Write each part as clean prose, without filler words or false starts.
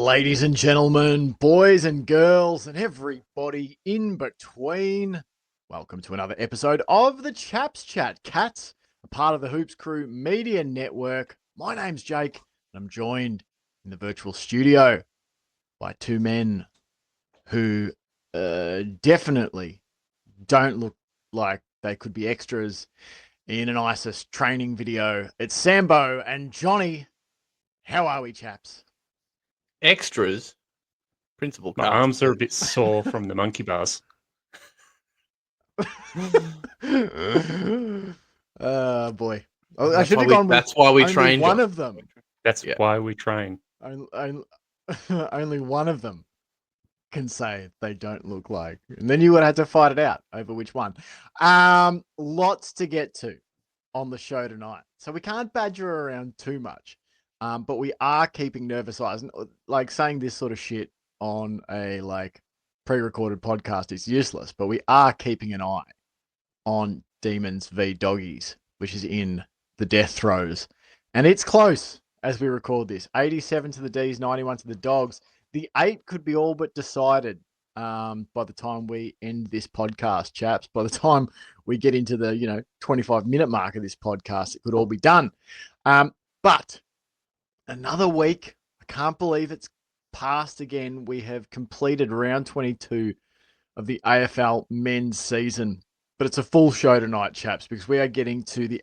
Ladies and gentlemen, boys and girls, and everybody in between, welcome to another episode of the Chaps Chat. Cats, a part of the Hoops Crew Media Network. My name's Jake, and I'm joined in the virtual studio by two men who definitely don't look like they could be extras in an ISIS training video. It's Sambo and Johnny. How are we, chaps? Extras, principal My cast. arms are a bit sore from the monkey bars. Boy. I should have gone with that's why we only train one Josh. of them. That's why we train. Only one of them can say they don't look like. And then you would have to fight it out over which one. Lots to get to on the show tonight. So we can't badger around too much. But we are keeping nervous eyes. Like saying this sort of shit on a pre-recorded podcast is useless, but we are keeping an eye on Demons v Doggies, which is in the death throes. And it's close as we record this. 87 to the Ds, 91 to the Dogs. The 8 could be all but decided by the time we end this podcast, chaps. By the time we get into the 25-minute mark of this podcast, it could all be done. But another week. I can't believe it's passed again. We have completed round 22 of the AFL men's season. But it's a full show tonight, chaps, because we are getting to the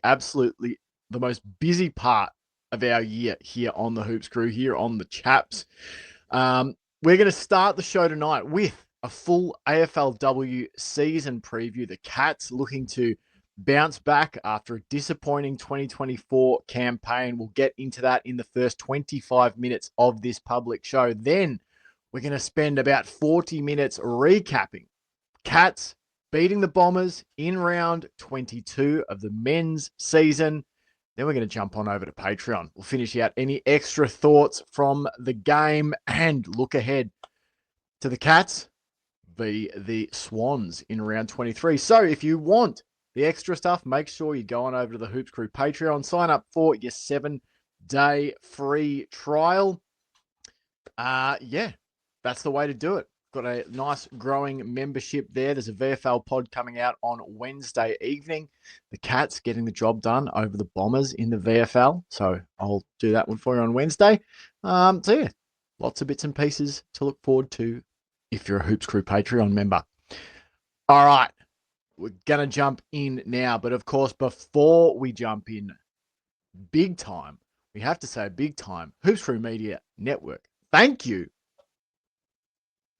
most busy part of our year here on the Hoops Crew, here on the Chaps. We're going to start the show tonight with a full AFLW season preview. The Cats looking to bounce back after a disappointing 2024 campaign. We'll get into that in the first 25 minutes of this public show. Then we're going to spend about 40 minutes recapping Cats beating the Bombers in round 22 of the men's season. Then we're going to jump on over to Patreon. We'll finish out any extra thoughts from the game and look ahead to the Cats v the Swans in round 23. So if you want the extra stuff, make sure you go on over to the Hoops Crew Patreon. Sign up for your 7-day free trial. That's the way to do it. Got a nice growing membership there. There's a VFL pod coming out on Wednesday evening. The Cats getting the job done over the Bombers in the VFL. So I'll do that one for you on Wednesday. Lots of bits and pieces to look forward to if you're a Hoops Crew Patreon member. All right. We're going to jump in now, but of course, before we jump in big time, we have to say big time, Hoops Crew Media Network. Thank you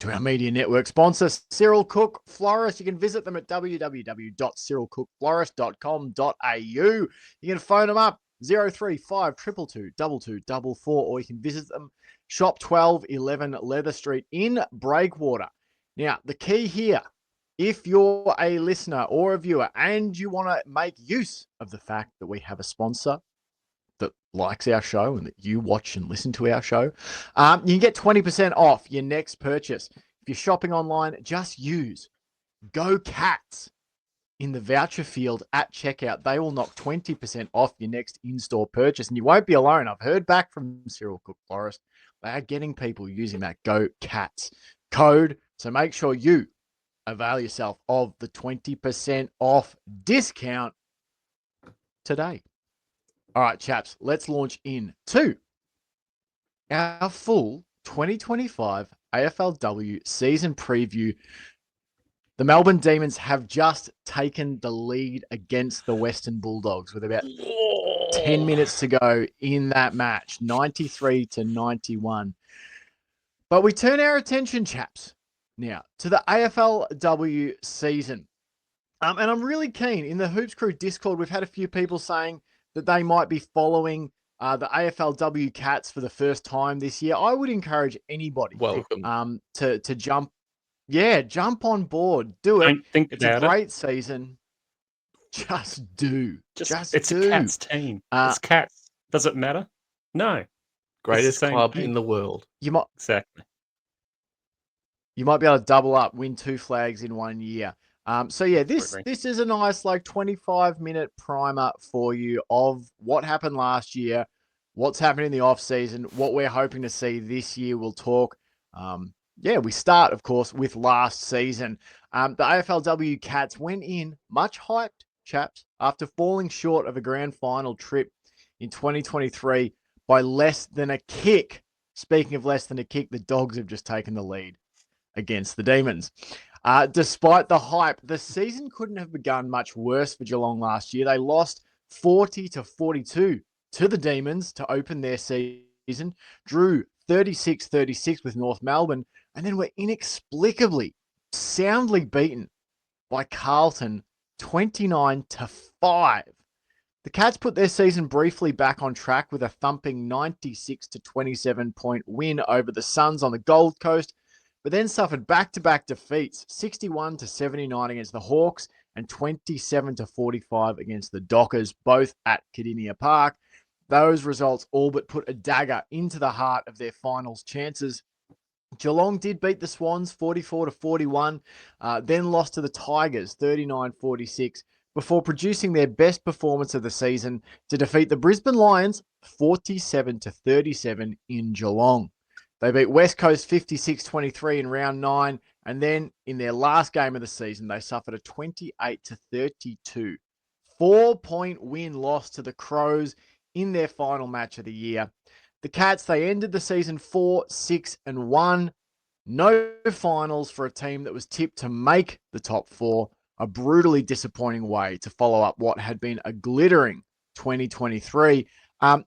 to our media network sponsor, Cyril Cook Florist. You can visit them at www.cyrilcookflorist.com.au. You can phone them up, 035 222 2244, or you can visit them, Shop 1211 Leather Street in Breakwater. Now, the key here, if you're a listener or a viewer and you want to make use of the fact that we have a sponsor that likes our show and that you watch and listen to our show, you can get 20% off your next purchase. If you're shopping online, just use Go Cats in the voucher field at checkout. They will knock 20% off your next in-store purchase, and you won't be alone. I've heard back from Cyril Cook Florist. They are getting people using that Go Cats code, so make sure you avail yourself of the 20% off discount today. All right, chaps, let's launch into our full 2025 AFLW season preview. The Melbourne Demons have just taken the lead against the Western Bulldogs with about 10 minutes to go in that match, 93 to 91. But we turn our attention, chaps, now to the AFLW season. And I'm really keen. In the Hoops Crew Discord, we've had a few people saying that they might be following the AFLW Cats for the first time this year. I would encourage anybody to jump on board. Do it. Don't think it's a about great season. Just do. It's a Cats team. It's Cats. Does it matter? No. Greatest club in the world. Exactly. You might be able to double up, win 2 flags in 1 year. This is a nice 25-minute primer for you of what happened last year, what's happening in the off season, what we're hoping to see this year. We'll talk. We start, of course, with last season. The AFLW Cats went in much hyped, chaps, after falling short of a grand final trip in 2023 by less than a kick. Speaking of less than a kick, the Dogs have just taken the lead against the Demons. Despite the hype, the season couldn't have begun much worse for Geelong last year. They lost 40-42 to the Demons to open their season, drew 36-36 with North Melbourne, and then were inexplicably soundly beaten by Carlton 29-5. The Cats put their season briefly back on track with a thumping 96-27 point win over the Suns on the Gold Coast, but then suffered back-to-back defeats, 61-79 against the Hawks and 27-45 against the Dockers, both at Kardinia Park. Those results all but put a dagger into the heart of their finals chances. Geelong did beat the Swans 44-41, then lost to the Tigers 39-46, before producing their best performance of the season to defeat the Brisbane Lions 47-37 in Geelong. They beat West Coast 56-23 in round 9, and then in their last game of the season, they suffered a 28-32 4-point win loss to the Crows in their final match of the year. The Cats, they ended the season 4-6-1. No finals for a team that was tipped to make the top 4. A brutally disappointing way to follow up what had been a glittering 2023.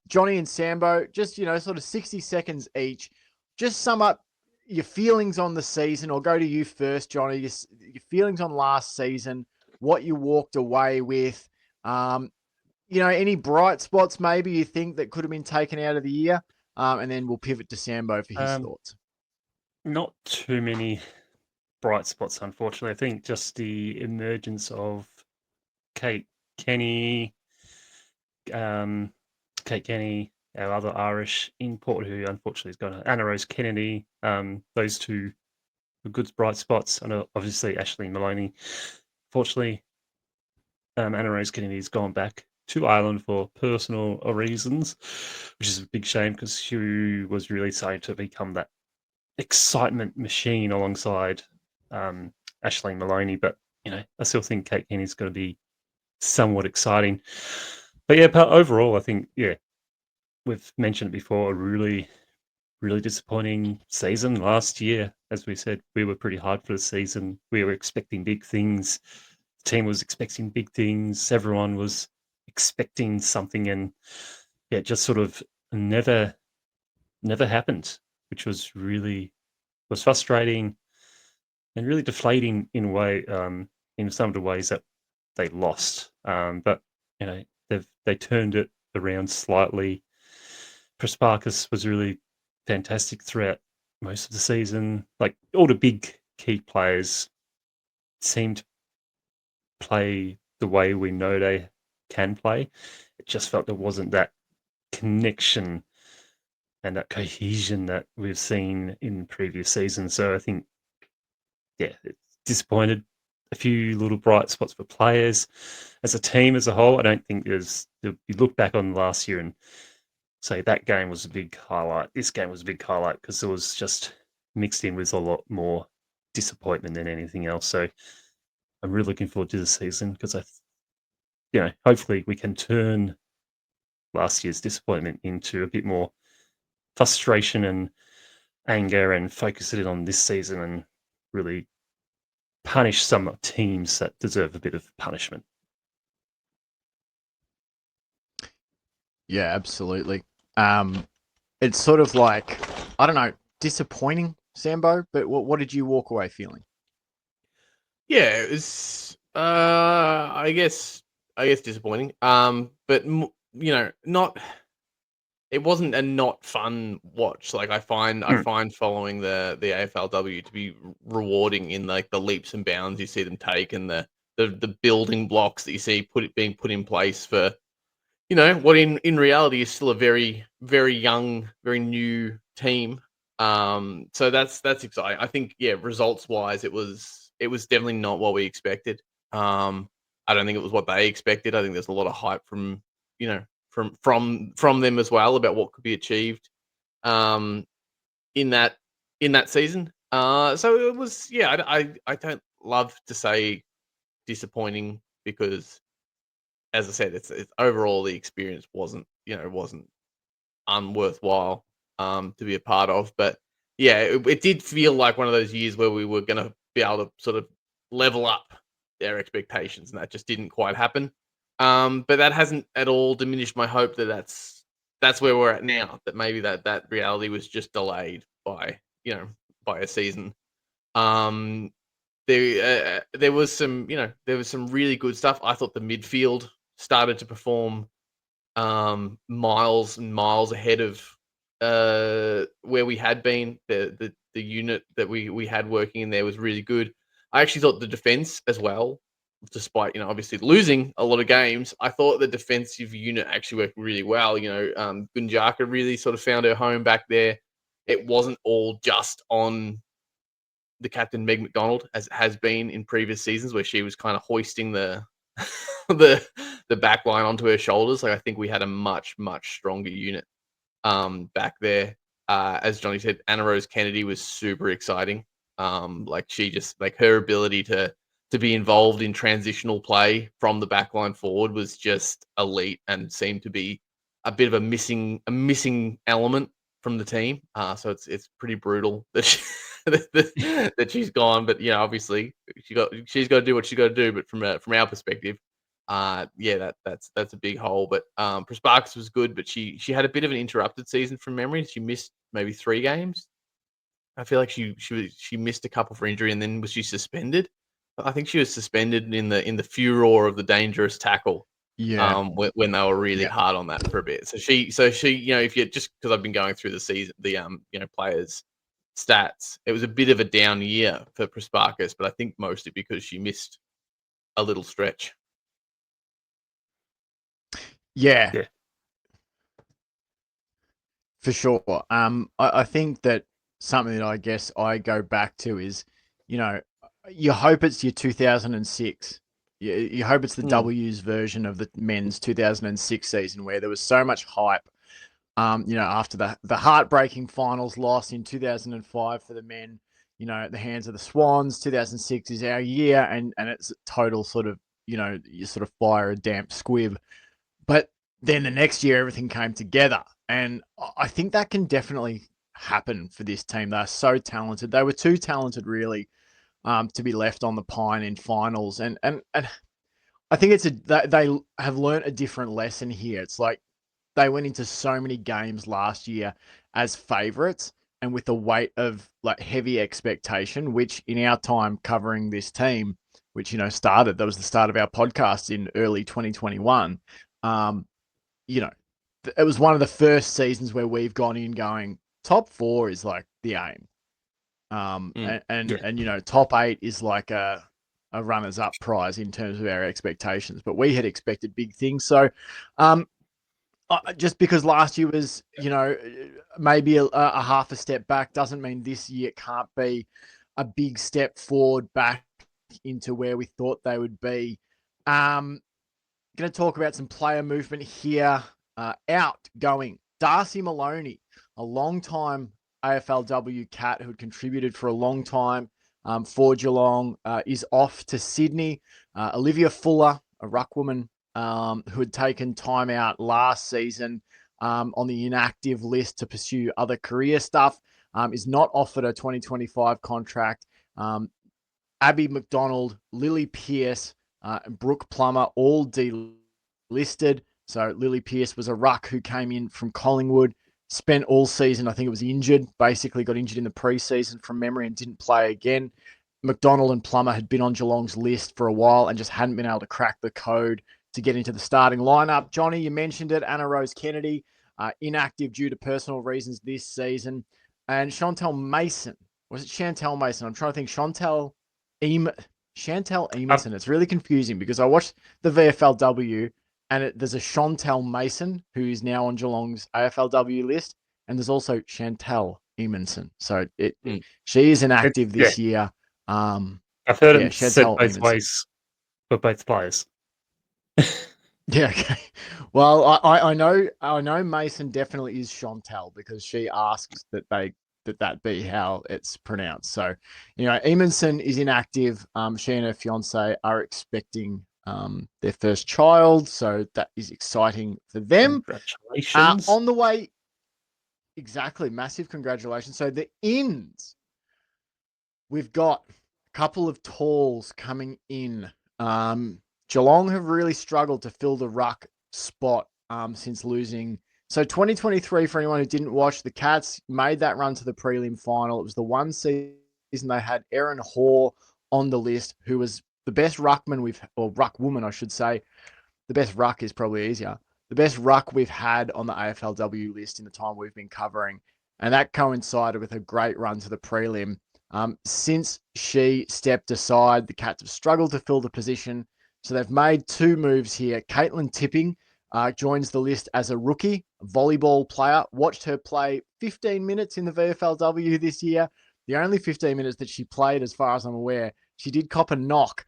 Johnny and Sambo, just, sort of 60 seconds each. Just sum up your feelings on the season, or go to you first, Johnny. Your feelings on last season, what you walked away with. Any bright spots maybe you think that could have been taken out of the year, and then we'll pivot to Sambo for his thoughts. Not too many bright spots, unfortunately. I think just the emergence of Kate Kenny, our other Irish import, who unfortunately has gone, Anna Rose Kennedy. Those two were good bright spots. And obviously Ashley Maloney. Fortunately, Anna Rose Kennedy has gone back to Ireland for personal reasons, which is a big shame because she was really starting to become that excitement machine alongside Ashley Maloney. But, I still think Kate Kenny's going to be somewhat exciting. But yeah, overall, I think, we've mentioned it before, a really, really disappointing season last year. As we said, we were pretty hard for the season. We were expecting big things. The team was expecting big things. Everyone was expecting something, and it just sort of never happened, which was frustrating and really deflating in a way, in some of the ways that they lost. But they turned it around slightly. Prasparkas was really fantastic throughout most of the season. Like, all the big key players seemed to play the way we know they can play. It just felt there wasn't that connection and that cohesion that we've seen in previous seasons. So I think, it's disappointed. A few little bright spots for players. As a team as a whole, I don't think you look back on last year and say that game was a big highlight. This game was a big highlight because it was just mixed in with a lot more disappointment than anything else. So I'm really looking forward to the season because hopefully we can turn last year's disappointment into a bit more frustration and anger and focus it on this season and really punish some teams that deserve a bit of punishment. Yeah, absolutely. It's sort of like, I don't know, disappointing, Sambo, but what did you walk away feeling? Yeah, it was, I guess disappointing. But not. It wasn't a not fun watch. Like, I find following the AFLW to be rewarding in like the leaps and bounds you see them take, and the building blocks that you see being put in place for, what in reality is still a very, very young, very new team. So that's exciting. I think, results wise, it was definitely not what we expected. I don't think it was what they expected. I think there's a lot of hype from from them as well about what could be achieved in that season. So it was, yeah. I don't love to say disappointing because, as I said, it's overall the experience wasn't unworthwhile to be a part of. But yeah, it did feel like one of those years where we were going to be able to sort of level up their expectations, and that just didn't quite happen. But that hasn't at all diminished my hope that that's where we're at now. That maybe that reality was just delayed by a season. There was some really good stuff. I thought the midfield started to perform miles and miles ahead of where we had been. The unit that we had working in there was really good. I actually thought the defense as well, despite obviously losing a lot of games, I thought the defensive unit actually worked really well. Gunjaka really sort of found her home back there. It wasn't all just on the captain Meg McDonald, as it has been in previous seasons, where she was kind of hoisting the the back line onto her shoulders. Like, I think we had a much stronger unit back there. As Johnny said, Anna Rose Kennedy was super exciting. She just, like, her ability to be involved in transitional play from the back line forward was just elite, and seemed to be a bit of a missing element from the team. So it's pretty brutal that that she's gone. But obviously she's got to do what she's got to do. But from our perspective, that's a big hole. But Prasparkas was good, but she had a bit of an interrupted season from memory. She missed maybe 3 games. I feel like she missed a couple for injury, and then was she suspended? I think she was suspended in the furor of the dangerous tackle. Yeah. When they were really Yeah. hard on that for a bit. So she if you just, because I've been going through the season, the players' stats, it was a bit of a down year for Prasparkas, but I think mostly because she missed a little stretch. Yeah. Yeah. For sure. I think that something that I guess I go back to is, you hope it's your 2006. You hope it's the W's version of the men's 2006 season, where there was so much hype. After the heartbreaking finals loss in 2005 for the men, at the hands of the Swans. 2006 is our year, and it's a total sort of, you sort of fire a damp squib. But then the next year, everything came together. And I think that can definitely happen for this team. They're so talented. They were too talented, really, to be left on the pine in finals. And I think they have learned a different lesson here. It's like they went into so many games last year as favourites, and with the weight of like heavy expectation, which in our time covering this team, which that was the start of our podcast in early 2021. It was one of the first seasons where we've gone in going top 4 is like the aim. And top 8 is like a runners up prize in terms of our expectations, but we had expected big things. So, just because last year was, maybe a half a step back, doesn't mean this year can't be a big step forward back into where we thought they would be. Going to talk about some player movement here. Outgoing Darcy Maloney, a long-time AFLW cat who had contributed for a long time for Geelong, is off to Sydney. Olivia Fuller, a ruckwoman who had taken time out last season on the inactive list to pursue other career stuff, is not offered a 2025 contract. Abby McDonald, Lily Pearce, and Brooke Plummer all delisted. So Lily Pearce was a ruck who came in from Collingwood, spent all season, I think it was injured, basically got injured in the preseason from memory and didn't play again. McDonald and Plummer had been on Geelong's list for a while and just hadn't been able to crack the code to get into the starting lineup. Johnny, you mentioned it, Anna Rose Kennedy, inactive due to personal reasons this season. And Chantel Mason, was it Chantel Mason? I'm trying to think. Chantel Emerson. It's really confusing because I watched the VFLW and there's a Chantel Mason who is now on Geelong's AFLW list, and there's also Chantel Emerson. So she is inactive this year. I've heard it said both ways for both players. Yeah, okay. Well, I know Mason definitely is Chantel because she asked that be how it's pronounced. So, Eamonson is inactive. She and her fiance are expecting their first child, so that is exciting for them. Congratulations. On the way, exactly, massive congratulations. So the ins, we've got a couple of talls coming in. Geelong have really struggled to fill the ruck spot since losing. So 2023, for anyone who didn't watch, the Cats made that run to the prelim final. It was the one season they had Erin Hoare on the list, who was the best ruckman or ruck woman, I should say. The best ruck is probably easier. The best ruck we've had on the AFLW list in the time we've been covering. And that coincided with a great run to the prelim. Since she stepped aside, the Cats have struggled to fill the position. So they've made two moves here. Caitlin Tipping joins the list as a rookie, volleyball player. Watched her play 15 minutes in the VFLW this year. The only 15 minutes that she played, as far as I'm aware, she did cop a knock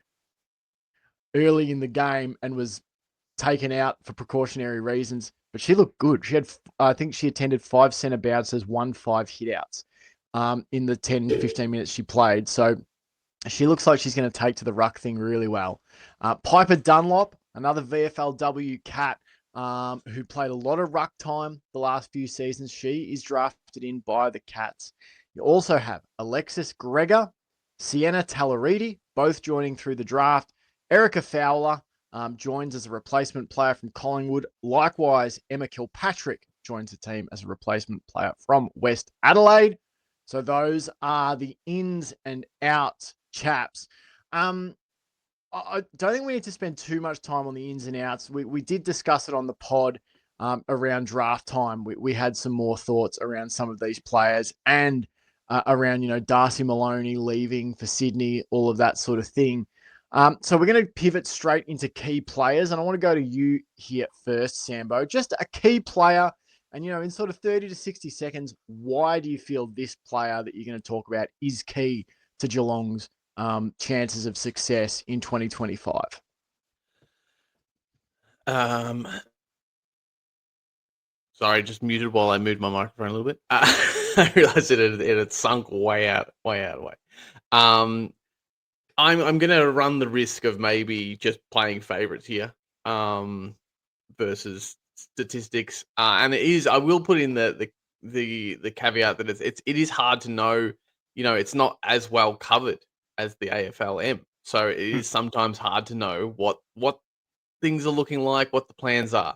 early in the game and was taken out for precautionary reasons, but she looked good. I think she attended 5 centre bounces, 5 hitouts in the 10, 15 minutes she played. So she looks like she's going to take to the ruck thing really well. Piper Dunlop, another VFLW cat who played a lot of ruck time the last few seasons. She is drafted in by the Cats. You also have Alexis Gregor, Sienna Tallaridi, both joining through the draft. Erica Fowler joins as a replacement player from Collingwood. Likewise, Emma Kilpatrick joins the team as a replacement player from West Adelaide. So those are the ins and outs, chaps. I don't think we need to spend too much time on the ins and outs. We did discuss it on the pod around draft time. We had some more thoughts around some of these players and around, Darcy Maloney leaving for Sydney, all of that sort of thing. So we're going to pivot straight into key players. And I want to go to you here first, Sambo. Just a key player. And, in sort of 30 to 60 seconds, why do you feel this player that you're going to talk about is key to Geelong's chances of success in 2025? Sorry, just muted while I moved my microphone a little bit. I realized it had sunk way out. I'm going to run the risk of maybe just playing favorites here versus statistics, and I will put in the caveat that it is hard to know. It's not as well covered as the AFLM, so it is sometimes hard to know what things are looking like, what the plans are.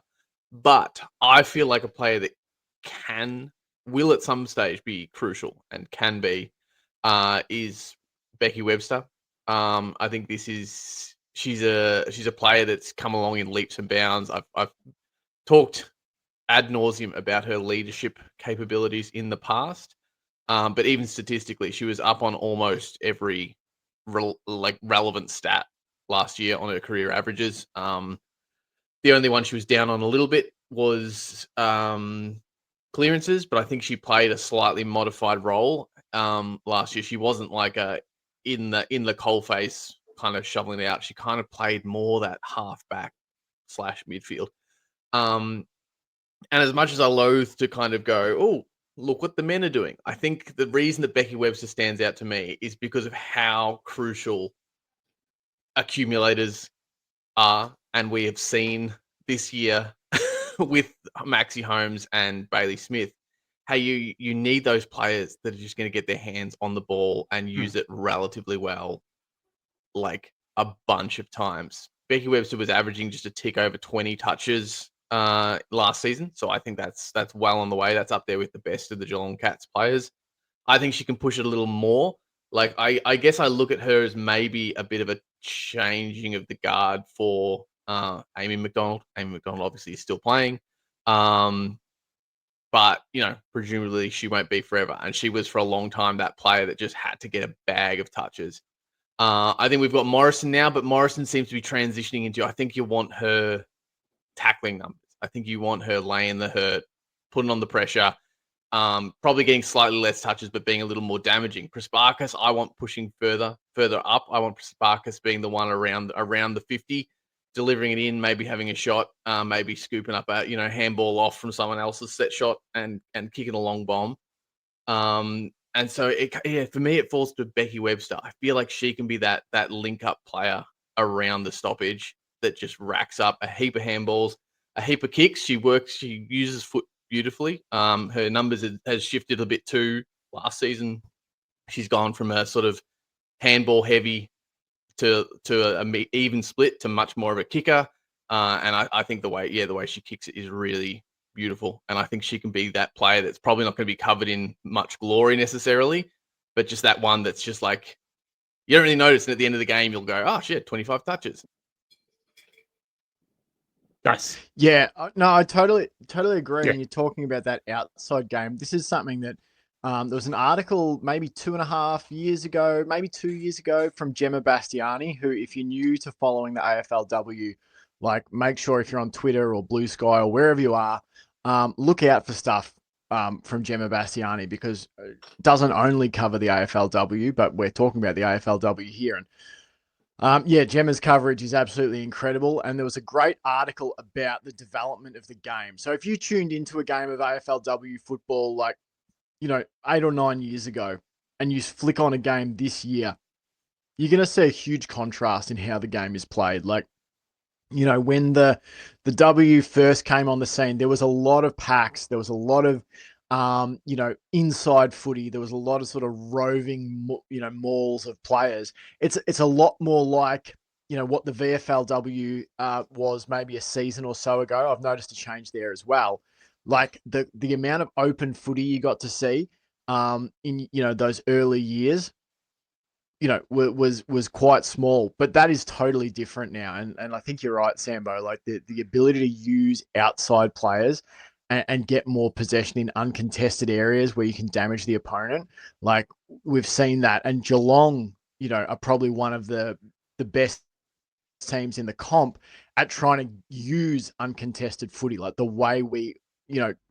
But I feel like a player that will at some stage be crucial and can be is Becky Webster. I think she's a player that's come along in leaps and bounds. I've talked ad nauseum about her leadership capabilities in the past, but even statistically, she was up on almost every relevant stat last year on her career averages. The only one she was down on a little bit was clearances, but I think she played a slightly modified role last year. She wasn't like in the coalface kind of shoveling it out. She kind of played more that halfback / midfield. And as much as I loathe to kind of go, oh, look what the men are doing, I think the reason that Becky Webster stands out to me is because of how crucial accumulators are. And we have seen this year with Maxi Holmes and Bailey Smith, how you need those players that are just going to get their hands on the ball and use it relatively well, like a bunch of times. Becky Webster was averaging just a tick over 20 touches last season, so I think that's well on the way. That's up there with the best of the Geelong Cats players. I think she can push it a little more. Like I guess I look at her as maybe a bit of a changing of the guard for Amy McDonald. Amy McDonald obviously is still playing. But, presumably she won't be forever. And she was for a long time that player that just had to get a bag of touches. I think we've got Morrison now, but Morrison seems to be transitioning into, I think you want her tackling numbers. I think you want her laying the hurt, putting on the pressure, probably getting slightly less touches, but being a little more damaging. Prasparkas, I want pushing further up. I want Prasparkas being the one around the 50. delivering it in, maybe having a shot, maybe scooping up a handball off from someone else's set shot and kicking a long bomb. And so for me it falls to Becky Webster. I feel like she can be that link up player around the stoppage that just racks up a heap of handballs, a heap of kicks. She uses foot beautifully. Her numbers has shifted a bit too. Last season, she's gone from a sort of handball heavy to a even split to much more of a kicker. And I think the way she kicks it is really beautiful. And I think she can be that player that's probably not going to be covered in much glory necessarily, but just that one that's just like, you don't really notice. And at the end of the game, you'll go, oh shit, 25 touches. Nice. Yeah, no, I totally agree. Yeah. And you're talking about that outside game. This is something that there was an article maybe 2.5 years ago, maybe 2 years ago, from Gemma Bastiani, who, if you're new to following the AFLW, like, make sure if you're on Twitter or Blue Sky or wherever you are, look out for stuff from Gemma Bastiani, because it doesn't only cover the AFLW, but we're talking about the AFLW here. And yeah, Gemma's coverage is absolutely incredible. And there was a great article about the development of the game. So if you tuned into a game of AFLW football, like, 8 or 9 years ago, and you flick on a game this year, you're going to see a huge contrast in how the game is played. Like, when the W first came on the scene, there was a lot of packs. There was a lot of, inside footy. There was a lot of sort of roving, mauls of players. It's a lot more like, what the VFLW was maybe a season or so ago. I've noticed a change there as well. Like the amount of open footy you got to see in, those early years, was quite small, but that is totally different now. And I think you're right, Sambo, like the ability to use outside players and get more possession in uncontested areas where you can damage the opponent. Like, we've seen that. And Geelong, are probably one of the best teams in the comp at trying to use uncontested footy, like the way we,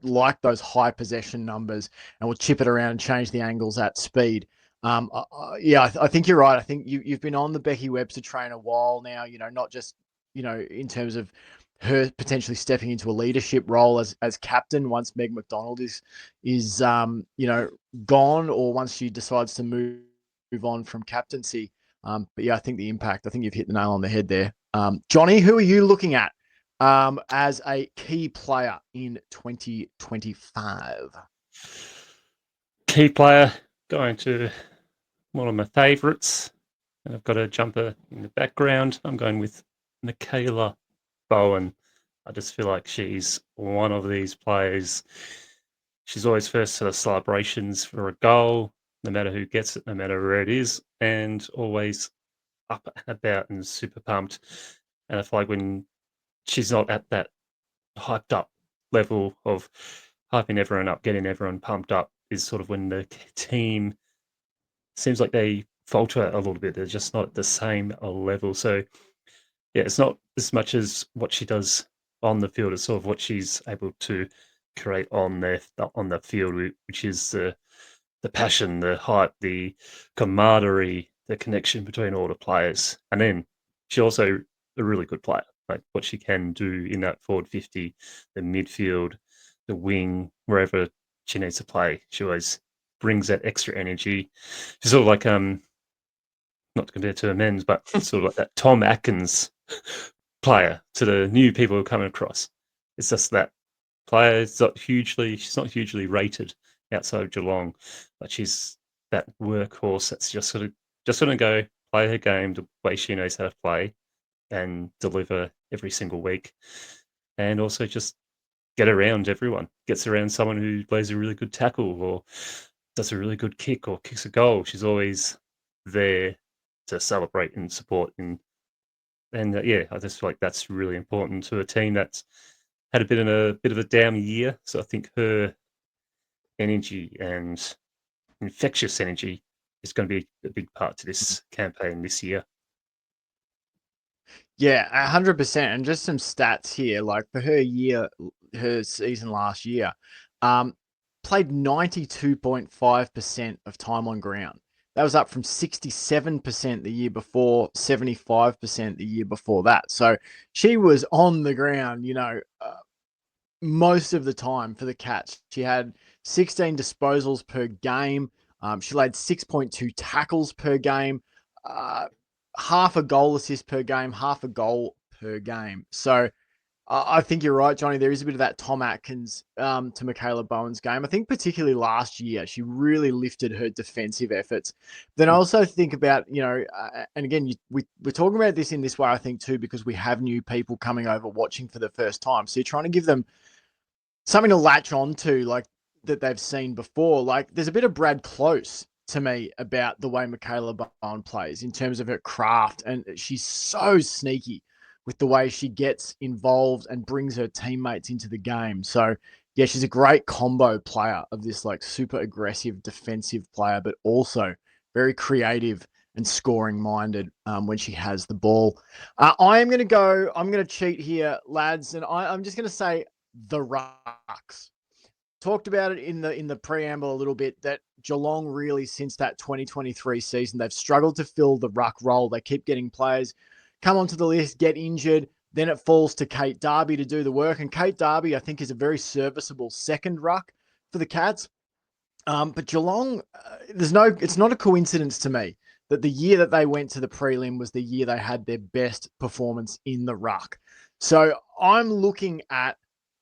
like those high possession numbers, and we'll chip it around and change the angles at speed. Yeah, I think you're right. I think you've been on the Becky Webster train a while now, not just, in terms of her potentially stepping into a leadership role as captain once Meg McDonald is gone, or once she decides to move on from captaincy. But yeah, I think the impact, I think you've hit the nail on the head there. Johnny, who are you looking at as a key player in 2025? Key player, going to one of my favourites, and I've got a jumper in the background. I'm going with Michaela Bowen. I just feel like she's one of these players. She's always first to the celebrations for a goal, no matter who gets it, no matter where it is, and always up and about and super pumped. And I feel like when she's not at that hyped up level of hyping everyone up, getting everyone pumped up, is sort of when the team seems like they falter a little bit. They're just not at the same level. So yeah, it's not as much as what she does on the field. It's sort of what she's able to create on the field, which is the passion, the hype, the camaraderie, the connection between all the players. And then she's also a really good player. Like, what she can do in that forward 50, the midfield, the wing, wherever she needs to play, she always brings that extra energy. She's sort of like not to compare to a men's, but sort of like that Tom Atkins player to the new people who are coming across. It's just that player is she's not hugely rated outside of Geelong, but she's that workhorse that's just gonna go play her game the way she knows how to play and deliver every single week, and also just get around everyone. Gets around someone who plays a really good tackle or does a really good kick or kicks a goal. She's always there to celebrate and support. And yeah, I just feel like that's really important to a team that's had a bit of a down year. So I think her energy and infectious energy is going to be a big part to this campaign this year. Yeah, 100%. And just some stats here, like for her season last year, played 92.5% of time on ground. That was up from 67% the year before, 75% the year before that. So she was on the ground, most of the time for the Cats. She had 16 disposals per game. She laid 6.2 tackles per game, half a goal assist per game, half a goal per game. So I think you're right, Johnny. There is a bit of that Tom Atkins to Michaela Bowen's game. I think particularly last year, she really lifted her defensive efforts. Then I also think about, and again, we're talking about this in this way, I think, too, because we have new people coming over watching for the first time. So you're trying to give them something to latch on to, like that they've seen before. Like there's a bit of Brad Close to me about the way Michaela Bowen plays in terms of her craft. And she's so sneaky with the way she gets involved and brings her teammates into the game. So yeah, she's a great combo player of this like super aggressive defensive player, but also very creative and scoring minded when she has the ball. I'm going to cheat here, lads. And I'm just going to say the Rucks. Talked about it in the preamble a little bit that Geelong really, since that 2023 season, they've struggled to fill the ruck role. They keep getting players come onto the list, get injured, then it falls to Kate Darby to do the work. And Kate Darby, I think, is a very serviceable second ruck for the Cats. But Geelong, it's not a coincidence to me that the year that they went to the prelim was the year they had their best performance in the ruck. So I'm looking at,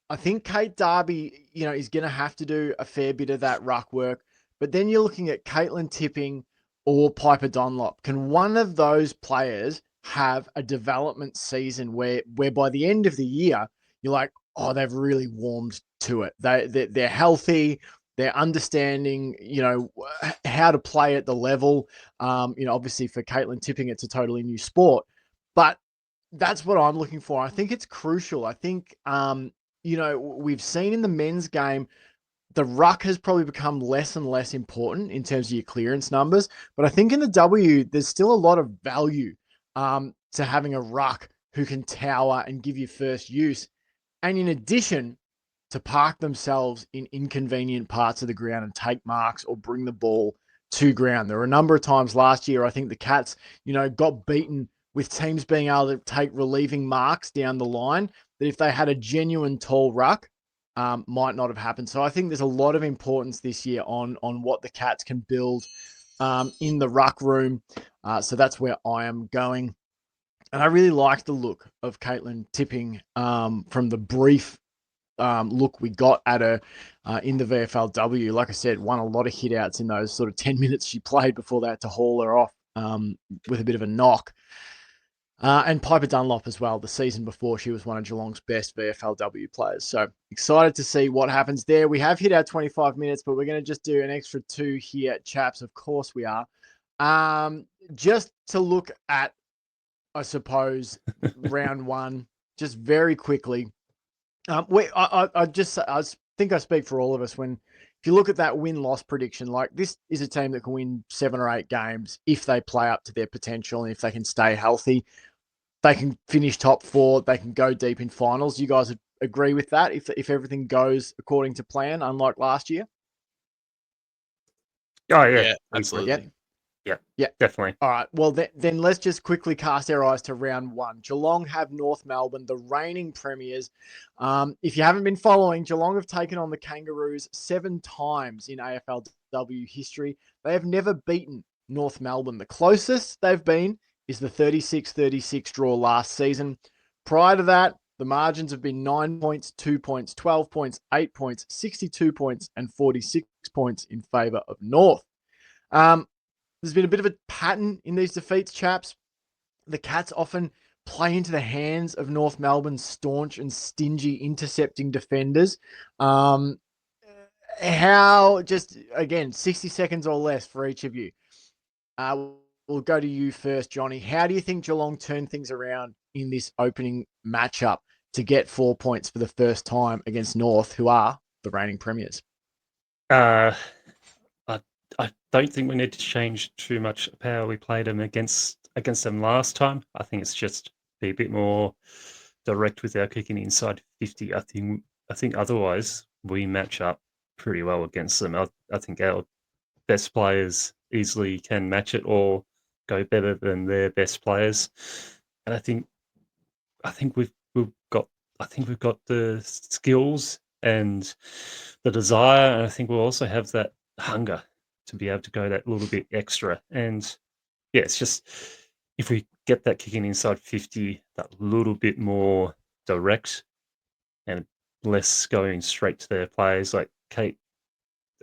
I think Kate Darby, is going to have to do a fair bit of that ruck work. But then you're looking at Caitlin Tipping or Piper Dunlop. Can one of those players have a development season where by the end of the year, you're like, oh, they've really warmed to it. They're healthy. They're understanding, how to play at the level. Obviously for Caitlin Tipping, it's a totally new sport. But that's what I'm looking for. I think it's crucial. I think, we've seen in the men's game, the ruck has probably become less and less important in terms of your clearance numbers. But I think in the W, there's still a lot of value to having a ruck who can tower and give you first use. And in addition, to park themselves in inconvenient parts of the ground and take marks or bring the ball to ground. There were a number of times last year, I think the Cats, got beaten with teams being able to take relieving marks down the line, that if they had a genuine tall ruck, might not have happened. So I think there's a lot of importance this year on what the Cats can build in the ruck room. So that's where I am going. And I really like the look of Caitlin Tipping from the brief look we got at her in the VFLW. Like I said, won a lot of hitouts in those sort of 10 minutes she played before they had to haul her off with a bit of a knock. And Piper Dunlop as well. The season before, she was one of Geelong's best VFLW players. So excited to see what happens there. We have hit our 25 minutes, but we're going to just do an extra 2 here, chaps. Of course we are. Just to look at, I suppose, round one, just very quickly. I think I speak for all of us when, if you look at that win-loss prediction, like this is a team that can win 7 or 8 games if they play up to their potential and if they can stay healthy. They can finish top 4. They can go deep in finals. You guys agree with that if everything goes according to plan, unlike last year? Oh, yeah. Yeah, absolutely. Yeah, definitely. All right. Well, then let's just quickly cast our eyes to round one. Geelong have North Melbourne, the reigning premiers. If you haven't been following, Geelong have taken on the Kangaroos 7 times in AFLW history. They have never beaten North Melbourne. The closest they've been is the 36-36 draw last season. Prior to that, the margins have been 9 points, 2 points, 12 points, 8 points, 62 points, and 46 points in favour of North. There's been a bit of a pattern in these defeats, chaps. The Cats often play into the hands of North Melbourne's staunch and stingy intercepting defenders. Just, again, 60 seconds or less for each of you. We'll go to you first, Johnny. How do you think Geelong turned things around in this opening matchup to get 4 points for the first time against North, who are the reigning premiers? I don't think we need to change too much of how we played them against them last time. I think it's just be a bit more direct with our kicking inside 50. I think otherwise we match up pretty well against them. I think our best players easily can match it or go better than their best players. And I think we've got the skills and the desire, and I think we'll also have that hunger to be able to go that little bit extra. And yeah, it's just if we get that kicking inside 50, that little bit more direct and less going straight to their players like Kate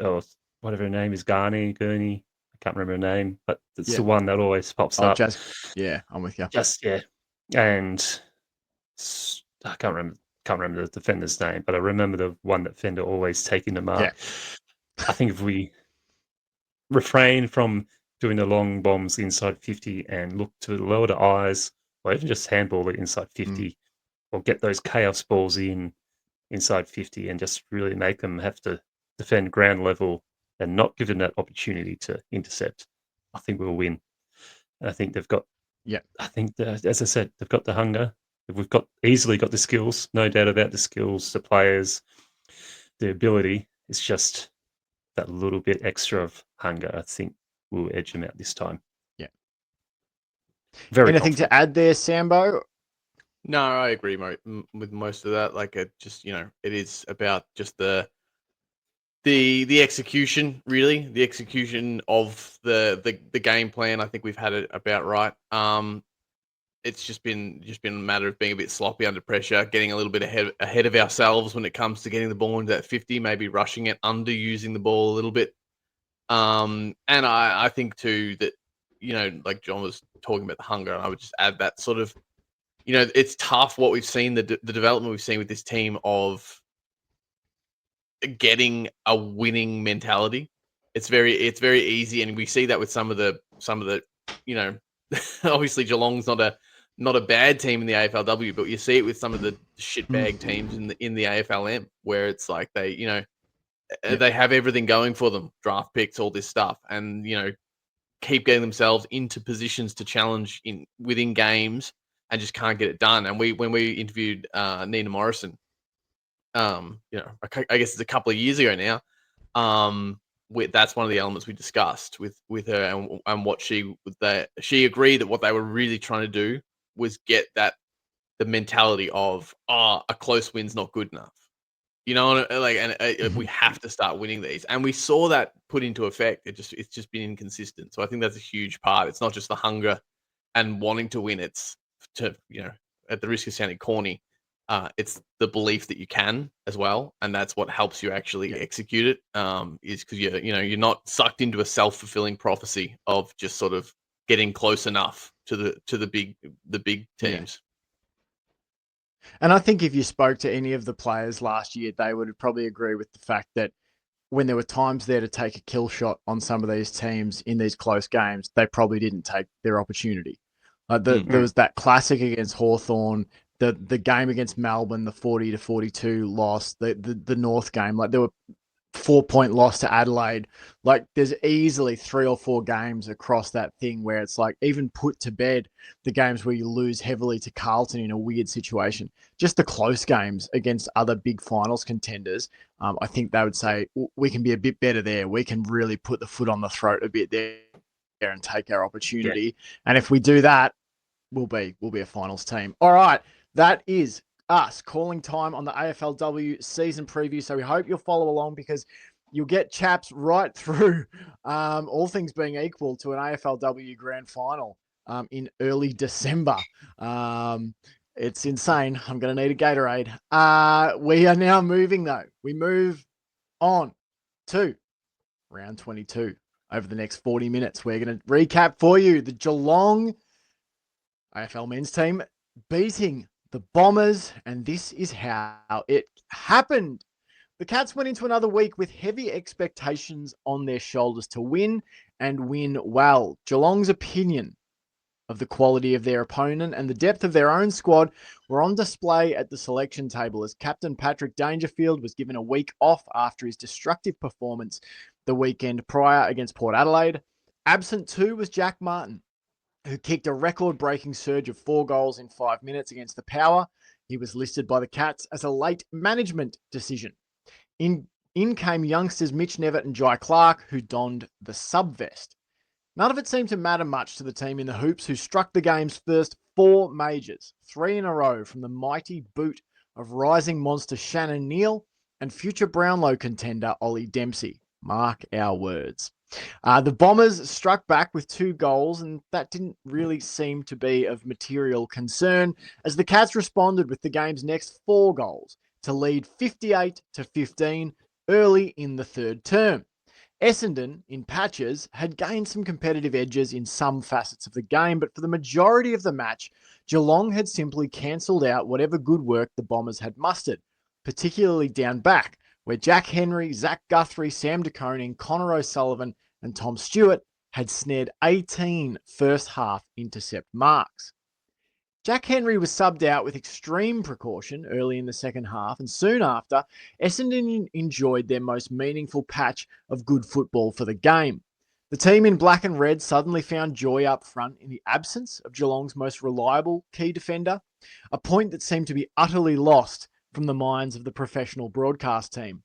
or whatever her name is, Gurney. I can't remember her name, but it's Yeah. the one that always pops Oh, up. Jazz. Yeah, I'm with you. Just yeah, and I can't remember the defender's name, but I remember the one that Fender always taking the mark. I think if we refrain from doing the long bombs inside 50 and look to lower the eyes, or even just handball it inside 50, or get those chaos balls inside 50 and just really make them have to defend ground level and not give them that opportunity to intercept, I think we'll win. And I think they've got, Yeah. I think, as I said, they've got the hunger. We've easily got the skills, no doubt about the skills, the players, the ability. It's just that little bit extra of hunger, I think, will edge them out this time. Yeah. Very Anything confident. to add there, Sambo? No, I agree with most of that. Like, it just, it is about just the execution, really, the execution of the game plan. I think we've had it about right. It's just been a matter of being a bit sloppy under pressure, getting a little bit ahead of ourselves when it comes to getting the ball into that 50, maybe rushing it, underusing the ball a little bit. And I think too that, like John was talking about the hunger, and I would just add that sort of, it's tough what we've seen, the development we've seen with this team of getting a winning mentality. It's very easy, and we see that with some of the obviously Geelong's not a bad team in the AFLW, but you see it with some of the shitbag teams in the AFLM, where it's like they they have everything going for them, draft picks, all this stuff, and keep getting themselves into positions to challenge within games and just can't get it done. And when we interviewed Nina Morrison, I guess it's a couple of years ago now. That's one of the elements we discussed with her, and what she agreed that what they were really trying to do was get the mentality of a close win's not good enough, we have to start winning these, and we saw that put into effect. It's just been inconsistent. So I think that's a huge part. It's not just the hunger and wanting to win. It's to at the risk of sounding corny, it's the belief that you can as well, and that's what helps you actually execute it. Is because you're not sucked into a self-fulfilling prophecy of just sort of getting close enough to the big teams. And I think if you spoke to any of the players last year, they would probably agree with the fact that when there were times there to take a kill shot on some of these teams in these close games, they probably didn't take their opportunity. There was that classic against Hawthorn, the game against Melbourne, the 40-42 loss, the North game. Like, there were 4-point loss to Adelaide. Like, there's easily 3 or 4 games across that thing where it's like, even put to bed the games where you lose heavily to Carlton in a weird situation, just the close games against other big finals contenders. I think they would say we can be a bit better there. We can really put the foot on the throat a bit there and take our opportunity. Yeah. And if we do that, we'll be a finals team. All right, that is us calling time on the AFLW season preview. So we hope you'll follow along, because you'll get Chaps right through, all things being equal, to an AFLW grand final in early December. It's insane. I'm going to need a Gatorade. We are now moving, though. We move on to round 22 over the next 40 minutes. We're going to recap for you the Geelong AFL men's team beating the Bombers, and this is how it happened. The Cats went into another week with heavy expectations on their shoulders to win, and win well. Geelong's opinion of the quality of their opponent and the depth of their own squad were on display at the selection table, as captain Patrick Dangerfield was given a week off after his destructive performance the weekend prior against Port Adelaide. Absent too was Jack Martin, who kicked a record-breaking surge of 4 goals in 5 minutes against the Power. He was listed by the Cats as a late management decision. In came youngsters Mitch Nevitt and Jai Clark, who donned the sub-vest. None of it seemed to matter much to the team in the hoops, who struck the game's first 4 majors, 3 in a row from the mighty boot of rising monster Shannon Neal and future Brownlow contender Ollie Dempsey. Mark our words. The Bombers struck back with 2 goals, and that didn't really seem to be of material concern, as the Cats responded with the game's next 4 goals to lead 58-15 early in the third term. Essendon, in patches, had gained some competitive edges in some facets of the game, but for the majority of the match, Geelong had simply cancelled out whatever good work the Bombers had mustered, particularly down back, where Jack Henry, Zach Guthrie, Sam De Koning, Connor O'Sullivan, and Tom Stewart had snared 18 first half intercept marks. Jack Henry was subbed out with extreme precaution early in the second half, and soon after, Essendon enjoyed their most meaningful patch of good football for the game. The team in black and red suddenly found joy up front in the absence of Geelong's most reliable key defender, a point that seemed to be utterly lost from the minds of the professional broadcast team.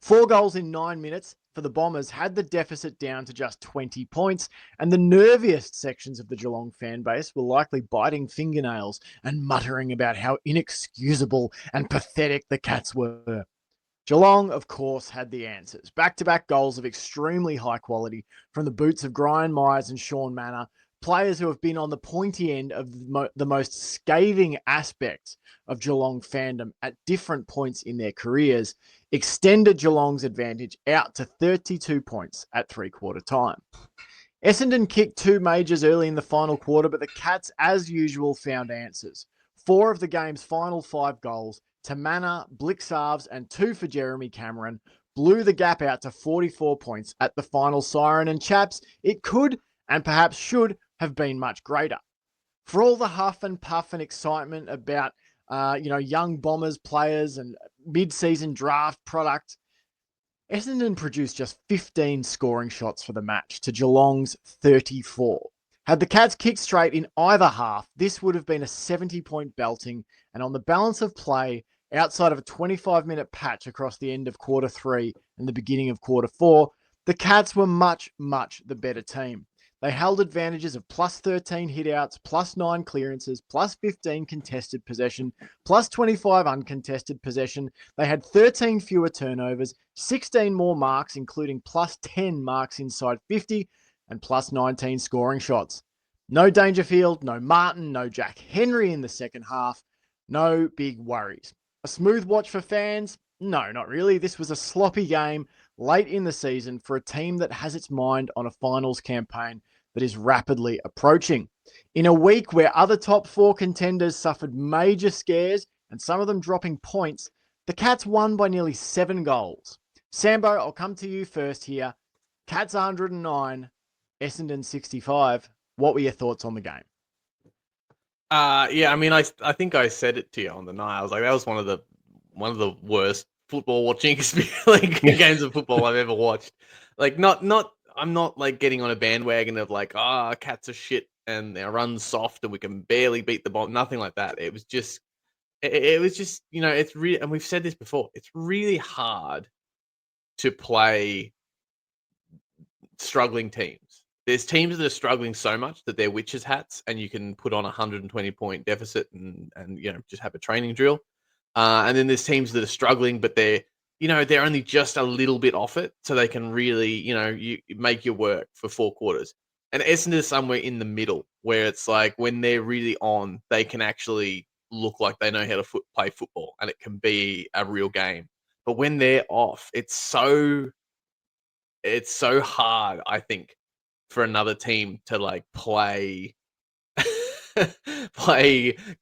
4 goals in 9 minutes for the Bombers had the deficit down to just 20 points, and the nerviest sections of the Geelong fan base were likely biting fingernails and muttering about how inexcusable and pathetic the Cats were. Geelong, of course, had the answers. Back-to-back goals of extremely high quality from the boots of Brian Myers and Sean Manor, players who have been on the pointy end of the most scathing aspects of Geelong fandom at different points in their careers, extended Geelong's advantage out to 32 points at three-quarter time. Essendon kicked 2 majors early in the final quarter, but the Cats, as usual, found answers. 4 of the game's final 5 goals to Manor, Blixarves, and 2 for Jeremy Cameron blew the gap out to 44 points at the final siren, and Chaps, it could and perhaps should have been much greater. For all the huff and puff and excitement about young Bombers players and mid-season draft product, Essendon produced just 15 scoring shots for the match to Geelong's 34. Had the Cats kicked straight in either half, this would have been a 70-point belting, and on the balance of play, outside of a 25-minute patch across the end of quarter 3 and the beginning of quarter 4, the Cats were much, much the better team. They held advantages of plus 13 hitouts, plus 9 clearances, plus 15 contested possession, plus 25 uncontested possession. They had 13 fewer turnovers, 16 more marks, including plus 10 marks inside 50, and plus 19 scoring shots. No Dangerfield, no Martin, no Jack Henry in the second half. No big worries. A smooth watch for fans? No, not really. This was a sloppy game late in the season for a team that has its mind on a finals campaign that is rapidly approaching. In a week where other top 4 contenders suffered major scares and some of them dropping points, the Cats won by nearly 7 goals. Sambo, I'll come to you first here. Cats 109, Essendon 65. What were your thoughts on the game? Yeah, I mean, I think I said it to you on the night. I was like, that was one of the worst football watching games of football I've ever watched. Like, I'm not like getting on a bandwagon of like, Cats are shit and they run soft and we can barely beat the Bomb. Nothing like that. It was just, it's really, and we've said this before. It's really hard to play struggling teams. There's teams that are struggling so much that they're witches' hats, and you can put on a 120-point deficit and just have a training drill. And then there's teams that are struggling, but they're only just a little bit off it, so they can really you make your work for 4 quarters. And Essendon is somewhere in the middle, where it's like when they're really on, they can actually look like they know how to play football, and it can be a real game. But when they're off, it's so hard, I think, for another team to like play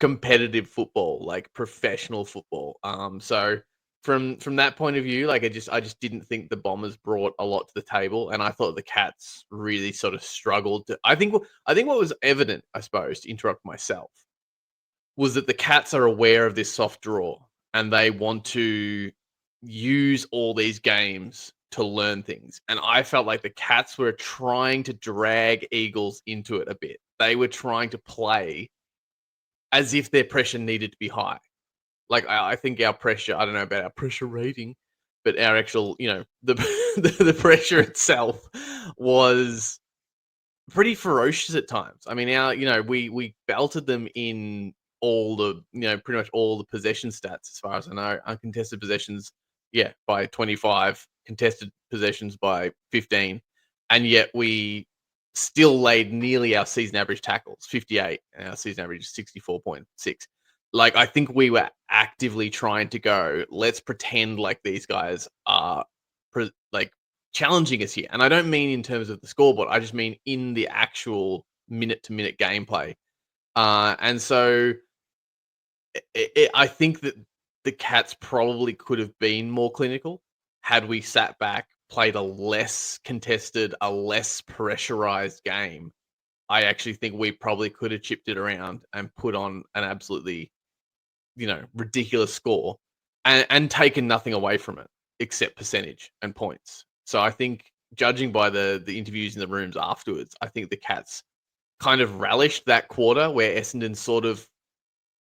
competitive football, like professional football. So from that point of view, like I just didn't think the Bombers brought a lot to the table, and I thought the Cats really sort of struggled. I think what was evident, I suppose, to interrupt myself, was that the Cats are aware of this soft draw and they want to use all these games to learn things. And I felt like the Cats were trying to drag Eagles into it a bit. They were trying to play as if their pressure needed to be high. Like, I think our pressure, I don't know about our pressure rating, but our actual, the pressure itself was pretty ferocious at times. I mean, we belted them in all the, pretty much all the possession stats as far as I know. Uncontested possessions, by 25, contested possessions by 15, and yet we still laid nearly our season average tackles, 58, and our season average is 64.6. Like, I think we were actively trying to go, let's pretend like these guys are challenging us here. And I don't mean in terms of the scoreboard. I just mean in the actual minute-to-minute gameplay. And so I think that the Cats probably could have been more clinical had we sat back, played a less contested, a less pressurized game. I actually think we probably could have chipped it around and put on an absolutely, ridiculous score and taken nothing away from it except percentage and points. So I think, judging by the interviews in the rooms afterwards, I think the Cats kind of relished that quarter where Essendon sort of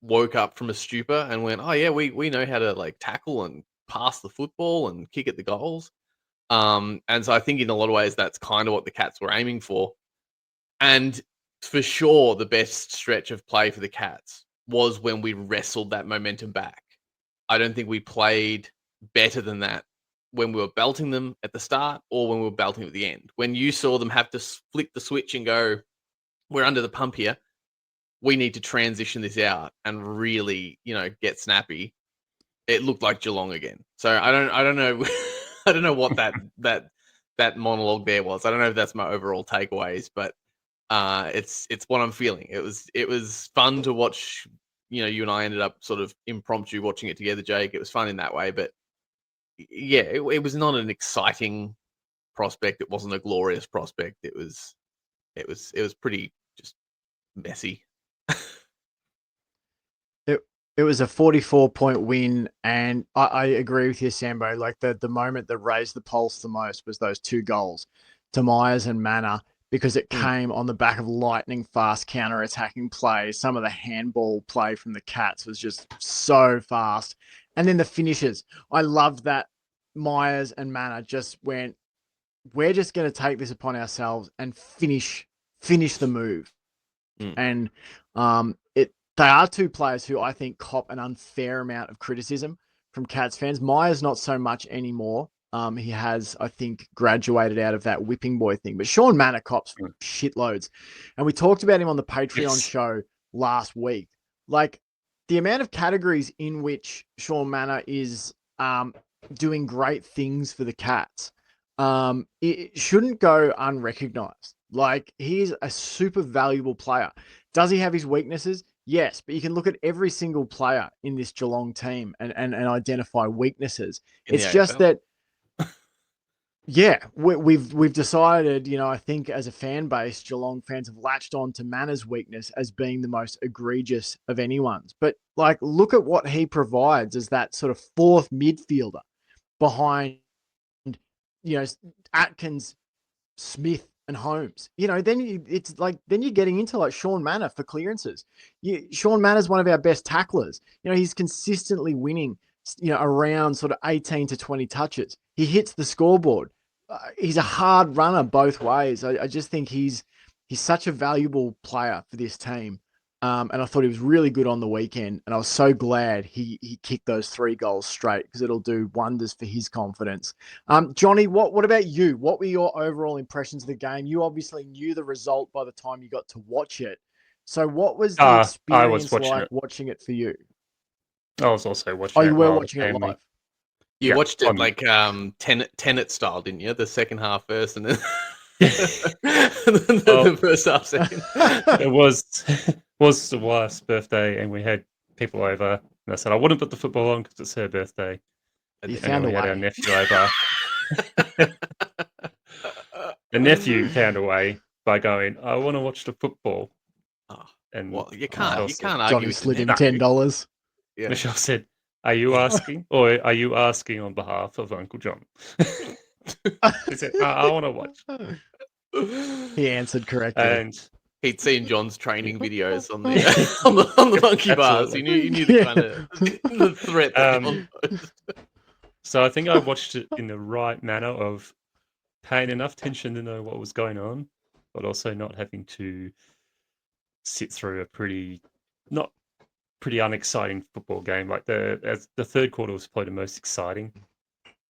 woke up from a stupor and went, oh yeah, we know how to tackle and pass the football and kick at the goals. And so I think in a lot of ways that's kind of what the Cats were aiming for. And for sure, the best stretch of play for the Cats was when we wrestled that momentum back. I don't think we played better than that when we were belting them at the start or when we were belting them at the end. When you saw them have to flick the switch and go, we're under the pump here, we need to transition this out and really, get snappy. It looked like Geelong again. So I don't know, I don't know what that monologue there was. I don't know if that's my overall takeaways, but it's what I'm feeling. It was fun to watch. You and I ended up sort of impromptu watching it together, Jake. It was fun in that way, but yeah, it was not an exciting prospect. It wasn't a glorious prospect. It was pretty just messy. It was a 44-point win, and I agree with you, Sambo. Like the moment that raised the pulse the most was those 2 goals to Myers and Manor, because it came on the back of lightning fast counter-attacking play. Some of the handball play from the Cats was just so fast. And then the finishes. I loved that Myers and Manor just went, we're just going to take this upon ourselves and finish the move. And they are 2 players who I think cop an unfair amount of criticism from Cats fans. Myers not so much anymore. He has, I think, graduated out of that whipping boy thing. But Sean Manor cops shitloads. And we talked about him on the Patreon show last week. Like, the amount of categories in which Sean Manor is doing great things for the Cats, it shouldn't go unrecognized. Like, he's a super valuable player. Does he have his weaknesses? Yes, but you can look at every single player in this Geelong team and identify weaknesses. It's just that, we've decided, I think as a fan base, Geelong fans have latched on to Manor's weakness as being the most egregious of anyone's. But look at what he provides as that sort of 4th midfielder behind, Atkins, Smith, and Holmes. Then you're getting into Sean Manor for clearances. Sean Manor's one of our best tacklers. He's consistently winning, around sort of 18 to 20 touches. He hits the scoreboard. He's a hard runner both ways. I just think he's such a valuable player for this team. And I thought he was really good on the weekend. And I was so glad he kicked those 3 goals straight, because it'll do wonders for his confidence. Johnny, what about you? What were your overall impressions of the game? You obviously knew the result by the time you got to watch it. So what was the experience watching it for you? I was also watching it. You were watching it live? You watched it Tenet style, didn't you? The second half first and then, the first half second. It was the wife's birthday, and we had people over. And I said I wouldn't put the football on because it's her birthday. You found a way. Had our nephew over. The nephew found a way by going, I want to watch the football. And you can't argue. Johnny slid him $10. Yeah. Michelle said, "Are you asking, or are you asking on behalf of Uncle John?" He said, "I want to watch." He answered correctly, and he'd seen John's training videos on the monkey bars. He knew the kind of the threat. So I think I watched it in the right manner of paying enough attention to know what was going on, but also not having to sit through a pretty unexciting football game. Like the third quarter was probably the most exciting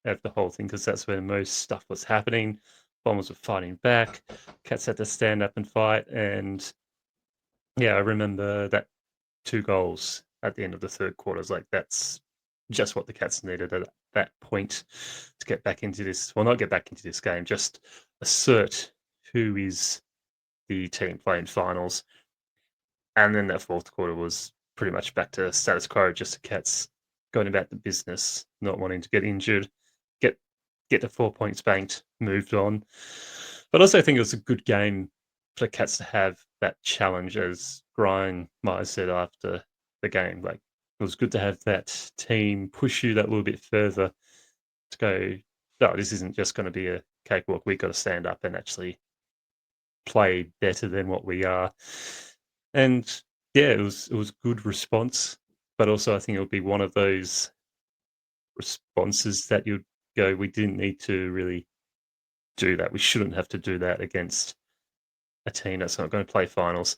of the whole thing because that's where most stuff was happening. Bombers were fighting back. Cats had to stand up and fight. And yeah, I remember that 2 goals at the end of the third quarter. It's like that's just what the Cats needed at that point to get back into this. Well, not get back into this game, just assert who is the team playing finals. And then that fourth quarter was pretty much back to status quo, just the Cats going about the business, not wanting to get injured, get the 4 points banked, moved on. But also I think it was a good game for the Cats to have that challenge, as Brian might have said after the game. Like, it was good to have that team push you that little bit further to go, no, this isn't just going to be a cakewalk. We've got to stand up and actually play better than what we are. And yeah, it was good response, but also I think it would be one of those responses that you'd go, we didn't need to really do that. We shouldn't have to do that against a team that's not going to play finals.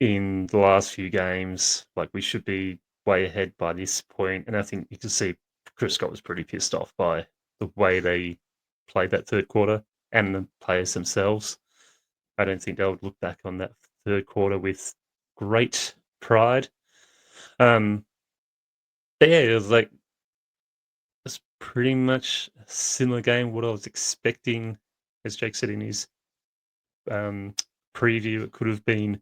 In the last few games, like, we should be way ahead by this point. And I think you can see Chris Scott was pretty pissed off by the way they played that third quarter and the players themselves. I don't think they would look back on that third quarter with great pride. But yeah, it was like, it's pretty much a similar game. What I was expecting, as Jake said in his preview, it could have been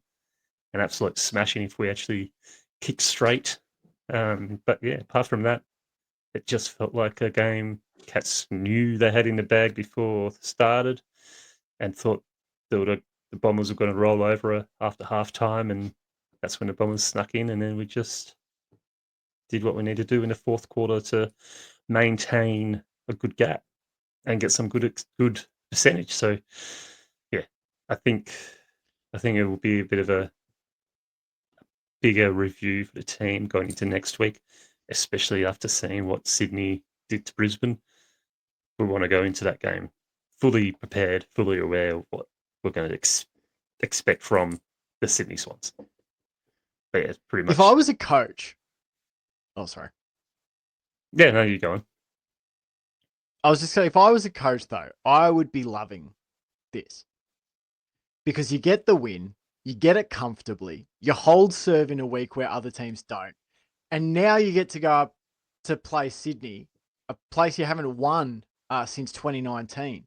an absolute smashing if we actually kicked straight. But yeah, apart from that, it just felt like a game Cats knew they had in the bag before it started and thought the Bombers were going to roll over after half time, and that's when the Bombers snuck in, and then we just did what we need to do in the fourth quarter to maintain a good gap and get some good percentage. So yeah, I think it will be a bit of a bigger review for the team going into next week, especially after seeing what Sydney did to Brisbane. We want to go into that game fully prepared, fully aware of what we're going to expect from the Sydney Swans. But yeah, pretty much. If I was a coach, oh, sorry. Yeah, no, you go on. I was just saying, if I was a coach, though, I would be loving this because you get the win, you get it comfortably, you hold serve in a week where other teams don't, and now you get to go up to play Sydney, a place you haven't won since 2019,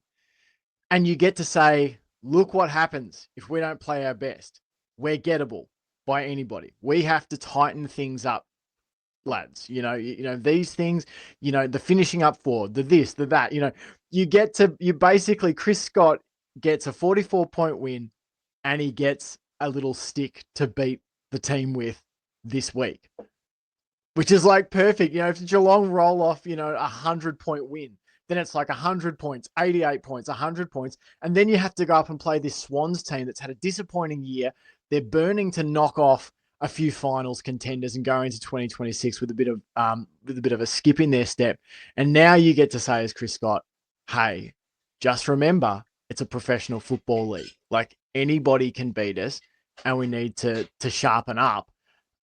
and you get to say, look what happens if we don't play our best. We're gettable by anybody. We have to tighten things up, lads. You know these things. The finishing up forward, the this, the that. You basically, Chris Scott gets a 44-point win, and he gets a little stick to beat the team with this week, which is like perfect. If Geelong roll off, a 100-point win, then it's like 100 points, 88 points, 100 points. And then you have to go up and play this Swans team that's had a disappointing year. They're burning to knock off a few finals contenders and go into 2026 with a bit of a skip in their step. And now you get to say, as Chris Scott, hey, just remember, it's a professional football league. Like, anybody can beat us, and we need to sharpen up.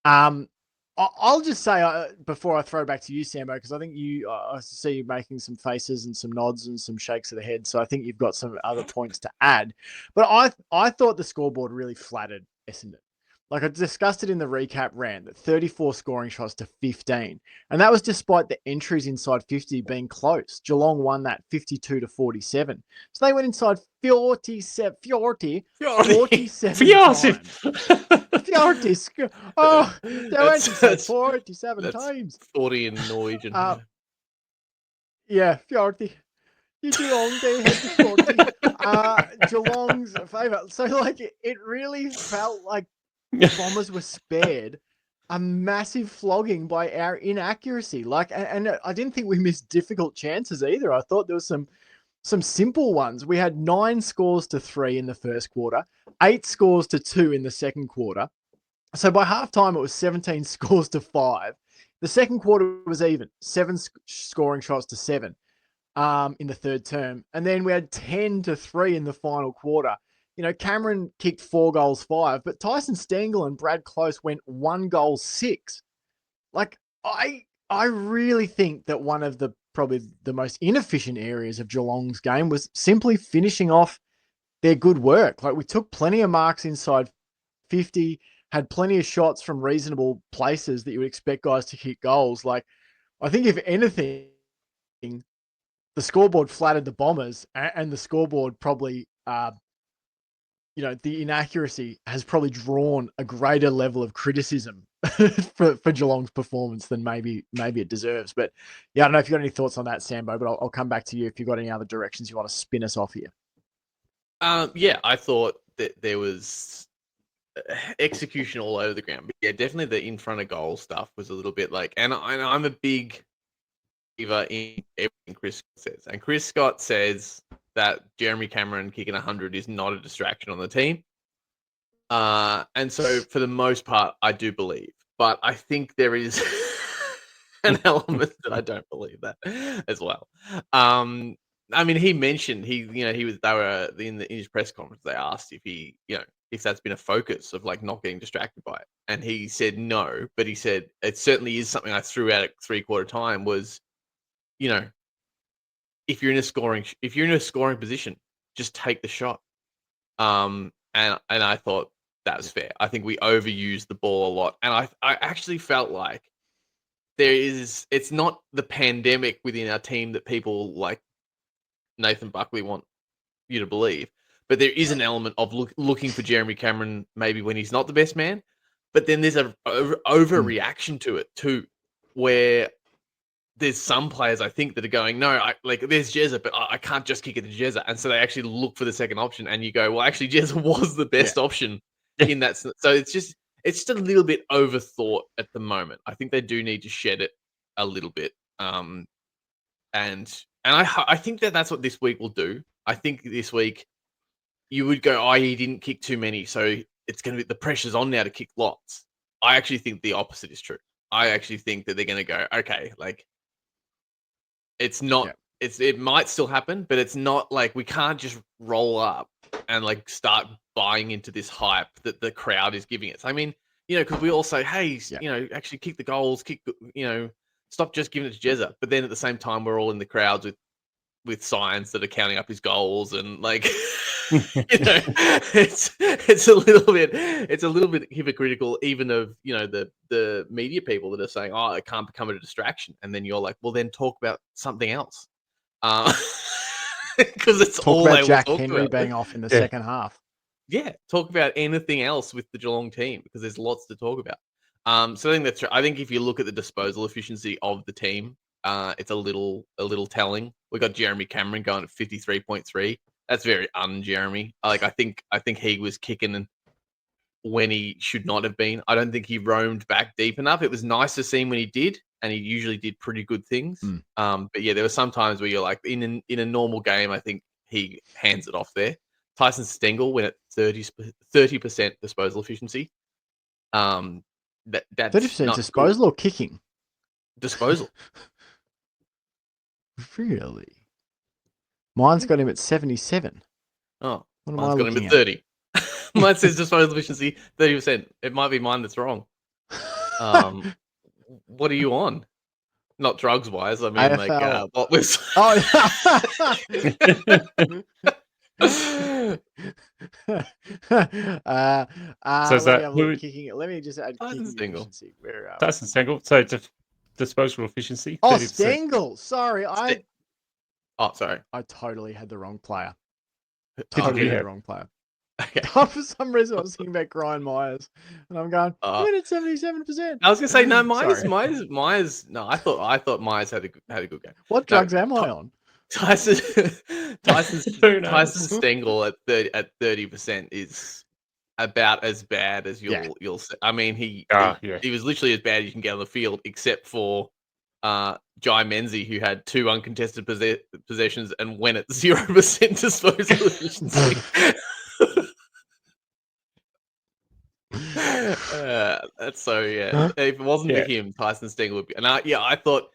I'll just say before I throw back to you, Sambo, because I think I see you making some faces and some nods and some shakes of the head. So I think you've got some other points to add. But I thought the scoreboard really flattered Essendon. Like, I discussed it in the recap rant, that 34 scoring shots to 15. And that was despite the entries inside 50 being close. Geelong won that 52 to 47. So they went inside 47 times. 40. Oh, they went inside 47 times. 40 in Norwegian. Yeah, 40. You Geelong, they had the 40. Geelong's favourite. So, like, it really felt like the Bombers were spared a massive flogging by our inaccuracy. Like, and I didn't think we missed difficult chances either. I thought there was some simple ones. We had 9 scores to 3 in the first quarter, 8 scores to 2 in the second quarter. So by halftime, it was 17 scores to 5. The second quarter was even, 7 scoring shots to 7. in the third term. And then we had 10-3 in the final quarter. You know, Cameron kicked 4 goals, 5, but Tyson Stengel and Brad Close went 1 goal, 6. Like, I really think that one of the probably the most inefficient areas of Geelong's game was simply finishing off their good work. Like, we took plenty of marks inside 50, had plenty of shots from reasonable places that you would expect guys to kick goals. Like, I think if anything, the scoreboard flattered the Bombers, and the scoreboard probably, you know, the inaccuracy has probably drawn a greater level of criticism for Geelong's performance than maybe it deserves. But yeah, I don't know if you got any thoughts on that, Sambo, but I'll come back to you if you've got any other directions you want to spin us off here. Yeah, I thought that there was execution all over the ground. But yeah, definitely the in front of goal stuff was a little bit like, and I'm a big believer in everything Chris Scott says. And Chris Scott says that Jeremy Cameron kicking 100 is not a distraction on the team. And so for the most part, I do believe. But I think there is an element that I don't believe that as well. I mean, he mentioned they were in his press conference. They asked if if that's been a focus of like not getting distracted by it, and he said no. But he said it certainly is something I threw out at 3/4 time. Was, you know, if you're in a scoring position, just take the shot. And I thought that was fair. I think we overused the ball a lot, and I actually felt like it's not the pandemic within our team that people like Nathan Buckley want you to believe, but there is an element of looking for Jeremy Cameron maybe when he's not the best man, but then there's a overreaction to it too, where there's some players I think that are going, no, there's Jezza, but I can't just kick it to Jezza, and so they actually look for the second option, and you go, well, actually Jezza was the best option in that. So it's just a little bit overthought at the moment. I think they do need to shed it a little bit, and I think that's what this week will do. I think this week you would go, oh, he didn't kick too many, so it's going to be the pressure's on now to kick lots. I actually think the opposite is true. I actually think that they're going to go, okay, like it's not, it might still happen, but it's not like we can't just roll up and like start buying into this hype that the crowd is giving us. I mean, because we all say, hey, actually kick the goals, stop just giving it to Jezza. But then at the same time, we're all in the crowds with signs that are counting up his goals, and like, it's a little bit hypocritical, even of the media people that are saying, oh, it can't become a distraction, and then you're like, well, then talk about something else, because it's talk all about they Jack will talk Henry about. being off in the second half. Yeah, talk about anything else with the Geelong team, because there's lots to talk about. So I think if you look at the disposal efficiency of the team, it's a little telling. We got Jeremy Cameron going at 53.3. That's very un-Jeremy. Like, I think he was kicking when he should not have been. I don't think he roamed back deep enough. It was nice to see him when he did, and he usually did pretty good things. But yeah, there were some times where you're like, in a normal game, I think he hands it off there. Tyson Stengel went at 30% disposal efficiency. That's 30% disposal or kicking? Disposal. Really? Mine's got him at 77. Oh, what am mine's I got him looking at 30. Mine says disposal efficiency 30%. It might be mine that's wrong. What are you on? Not drugs wise. I mean, AFL. what was? Oh. So is that kicking? Let me just add kicking efficiency. Where Tyson Stengel. So disposal efficiency. 30%. Oh, Stengel. Sorry, sorry. I totally had the wrong player. Totally the wrong player. Okay. For some reason, I was thinking about Brian Myers, and I'm going, win at 77%. I was gonna say no. Myers. No, I thought Myers had a good game. What drugs am I on? Tyson Stengel at 30% is about as bad as you'll say. I mean, he was literally as bad as you can get on the field, except for Jai Menzie, who had 2 uncontested possessions and went at 0% disposal efficiency. That's so, yeah. If it wasn't for him, Tyson Stengel would be. And I thought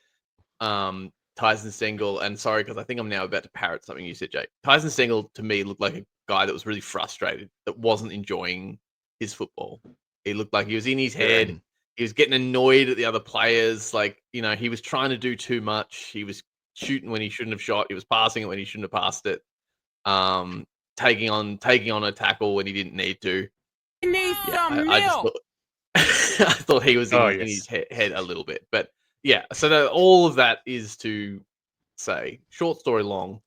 Tyson Stengel, and sorry because I think I'm now about to parrot something you said, Jake. Tyson Stengel to me looked like a guy that was really frustrated, that wasn't enjoying his football. He looked like he was in his head. He was getting annoyed at the other players. Like, he was trying to do too much. He was shooting when he shouldn't have shot. He was passing it when he shouldn't have passed it. Taking on a tackle when he didn't need to. I just thought I thought he was in his head a little bit, but yeah. So all of that is to say, short story long,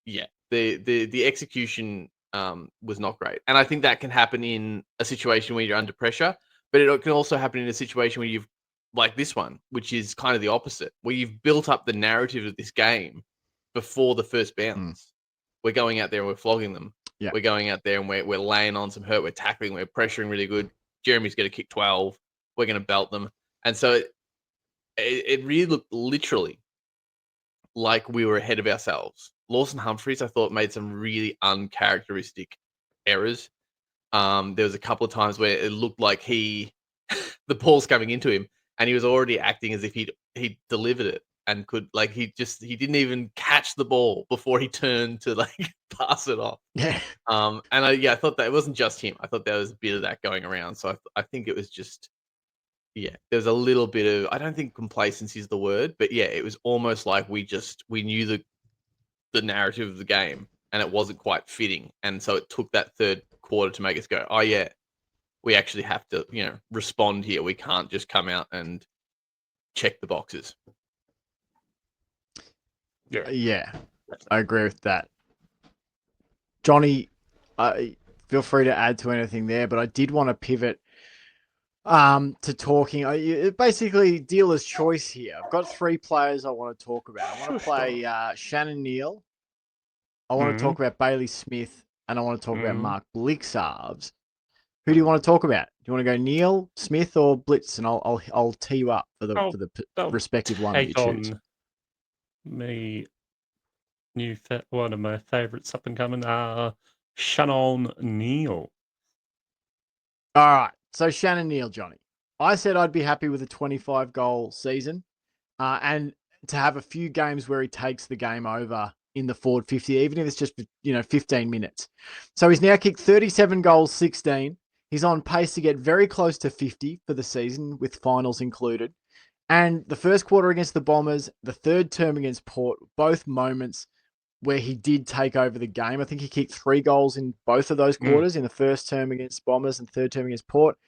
yeah, the execution was not great, and I think that can happen in a situation where you're under pressure, but it can also happen in a situation where you've like this one, which is kind of the opposite, where you've built up the narrative of this game before the first bounce. We're going out there and we're flogging them. Yeah. We're going out there and we're laying on some hurt. We're tackling. We're pressuring really good. Jeremy's going to kick 12. We're going to belt them. And so it really looked literally like we were ahead of ourselves. Lawson Humphries, I thought, made some really uncharacteristic errors. There was a couple of times where it looked like the ball's coming into him and he was already acting as if he'd delivered it and could, like, he didn't even catch the ball before he turned to like pass it off. Yeah. And I thought that it wasn't just him. I thought there was a bit of that going around. So I think it was just, there's a little bit of, I don't think complacency is the word, but yeah, it was almost like we knew the narrative of the game and it wasn't quite fitting. And so it took that third quarter to make us go, oh yeah, we actually have to, respond here. We can't just come out and check the boxes. Yeah, I agree with that. Johnny, feel free to add to anything there, but I did want to pivot to talking. Basically, dealer's choice here. I've got 3 players I want to talk about. I want to play Shannon Neal. I want to talk about Bailey Smith, and I want to talk about Mark Blixarves. Who do you want to talk about? Do you want to go Neal, Smith, or Blitz? And I'll tee you up for the respective one that you choose. Me, one of my favourites up and coming, Shannon Neal. All right, so Shannon Neal, Johnny. I said I'd be happy with a 25-goal season, and to have a few games where he takes the game over in the forward 50, even if it's just 15 minutes. So he's now kicked 37 goals, 16. He's on pace to get very close to 50 for the season, with finals included. And the first quarter against the Bombers, the third term against Port, both moments where he did take over the game. I think he kicked 3 goals in both of those quarters, in the first term against Bombers and third term against Port.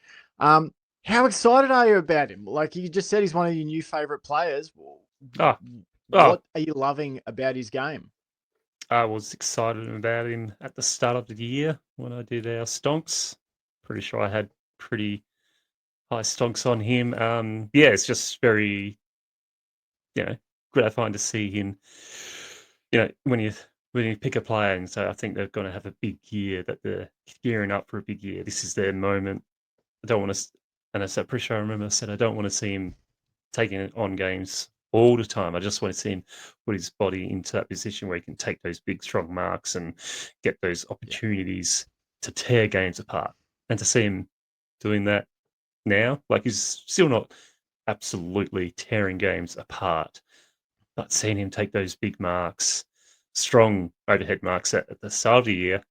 How excited are you about him? Like you just said, he's one of your new favourite players. What are you loving about his game? I was excited about him at the start of the year when I did our stonks. Pretty sure I had pretty high stonks on him. It's just very, gratifying to see him. When you pick a player, and so I think they're going to have a big year, that they're gearing up for a big year. This is their moment. I don't want to, and I said, pretty sure I remember I said I don't want to see him taking on games all the time. I just want to see him put his body into that position where he can take those big, strong marks and get those opportunities to tear games apart. And to see him doing that now, like, he's still not absolutely tearing games apart, but seeing him take those big marks, strong overhead marks at the start of the year,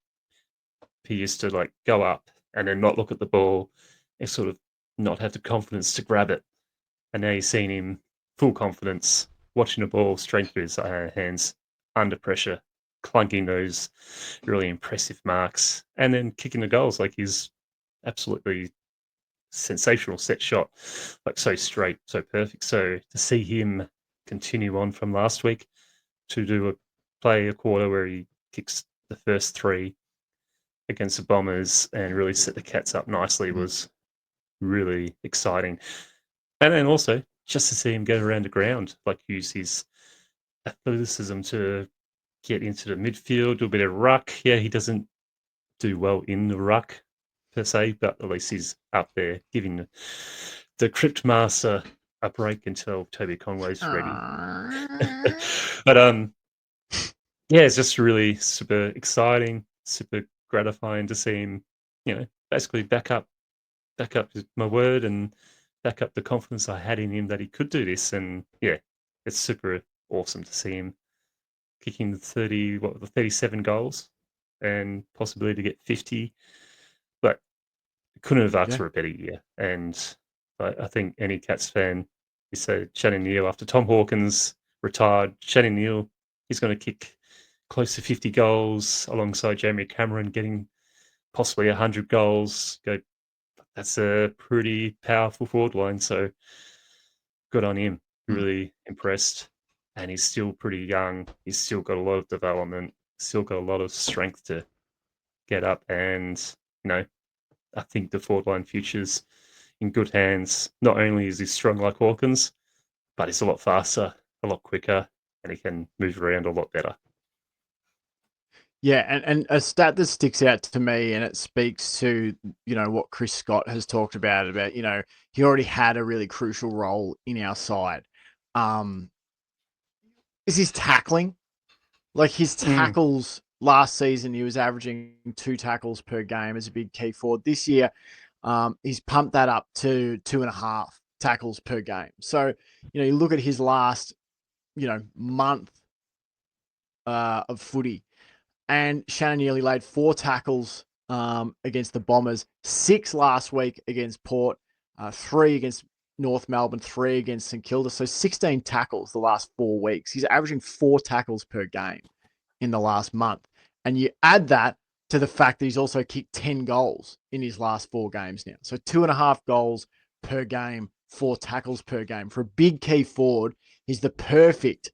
he used to like go up and then not look at the ball and sort of not have the confidence to grab it. And now you're seeing him full confidence, watching the ball straight through his hands, under pressure, clunking those really impressive marks, and then kicking the goals. Like, he's absolutely sensational set shot, like so straight, so perfect. So to see him continue on from last week to play a quarter where he kicks the first 3 against the Bombers and really set the Cats up nicely was really exciting. And then also just to see him get around the ground, like use his athleticism to get into the midfield, do a bit of ruck. Yeah, he doesn't do well in the ruck per se, but at least he's up there giving the Crypt Master a break until Toby Conway's ready. But it's just really super exciting, super gratifying to see him, basically back up my word and back up the confidence I had in him that he could do this. And yeah, it's super awesome to see him kicking the 37 goals and possibility to get 50. But couldn't have asked Yeah. for a better year. And I think any Cats fan, you say Shannon Neal, after Tom Hawkins retired, Shannon Neal, he's going to kick close to 50 goals alongside Jamie Cameron, getting possibly 100 goals. That's a pretty powerful forward line. So good on him. Really impressed. And he's still pretty young. He's still got a lot of development, still got a lot of strength to get up. And, I think the forward line future's in good hands. Not only is he strong like Hawkins, but he's a lot faster, a lot quicker, and he can move around a lot better. Yeah, and a stat that sticks out to me, and it speaks to, what Chris Scott has talked about, he already had a really crucial role in our side, is his tackling. Like his tackles last season, he was averaging 2 tackles per game as a big key forward. This year, he's pumped that up to 2.5 tackles per game. So, you look at his last, month of footy, and Shannon nearly laid 4 tackles against the Bombers, 6 last week against Port, 3 against North Melbourne, 3 against St Kilda. So 16 tackles the last 4 weeks. He's averaging 4 tackles per game in the last month. And you add that to the fact that he's also kicked 10 goals in his last 4 games now. So 2.5 goals per game, 4 tackles per game. For a big key forward, he's the perfect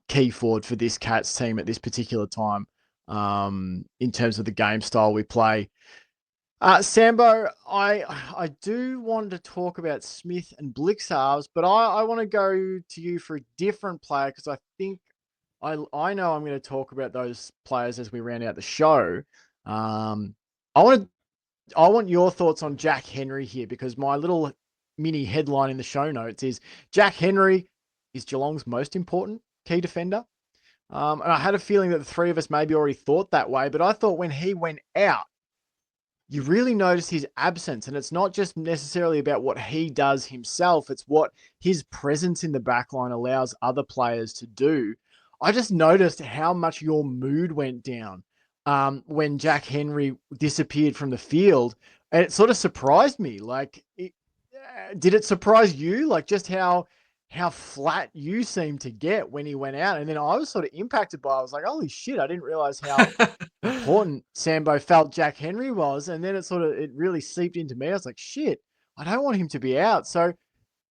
key forward for this Cats team at this particular time in terms of the game style we play. Sambo, I do want to talk about Smith and Blixarves, but I want to go to you for a different player because I think I know I'm going to talk about those players as we round out the show. I want your thoughts on Jack Henry here because my little mini headline in the show notes is Jack Henry is Geelong's most important key defender. And I had a feeling that the three of us maybe already thought that way, but I thought when he went out, you really notice his absence. And it's not just necessarily about what he does himself. It's what his presence in the backline allows other players to do. I just noticed how much your mood went down when Jack Henry disappeared from the field. And it sort of surprised me. Did it surprise you? Like just how flat you seemed to get when he went out. And then I was sort of impacted by it. I was like, holy shit, I didn't realize how important Sambo felt Jack Henry was. And then it really seeped into me. I was like, shit, I don't want him to be out. So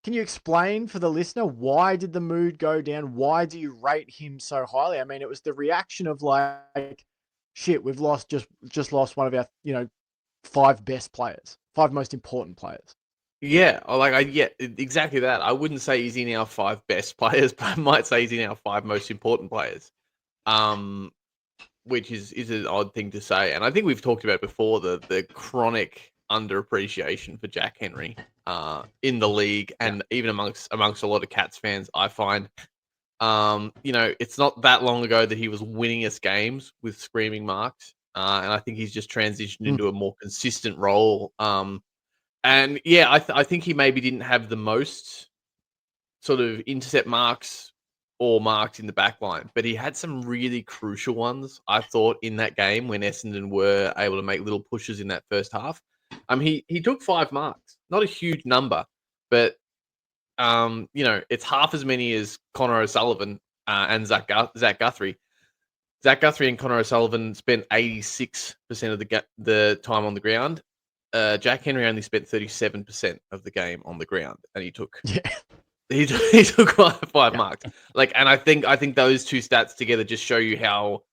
can you explain for the listener, why did the mood go down? Why do you rate him so highly? I mean, it was the reaction of like, shit, we've just lost one of our, 5 best players, 5 most important players. Yeah, exactly that. I wouldn't say he's in our 5 best players, but I might say he's in our 5 most important players. Which is an odd thing to say. And I think we've talked about before the chronic underappreciation for Jack Henry in the league and even amongst a lot of Cats fans, I find. It's not that long ago that he was winning us games with screaming marks. And I think he's just transitioned into a more consistent role. And yeah, I think he maybe didn't have the most sort of intercept marks or marks in the back line, but he had some really crucial ones, I thought, in that game when Essendon were able to make little pushes in that first half. He took 5 marks, not a huge number, but it's half as many as Connor O'Sullivan and Zach Guthrie. Zach Guthrie and Connor O'Sullivan spent 86% of the time on the ground. Jack Henry only spent 37% of the game on the ground, and he took he took 5 marks. And I think those 2 stats together just show you how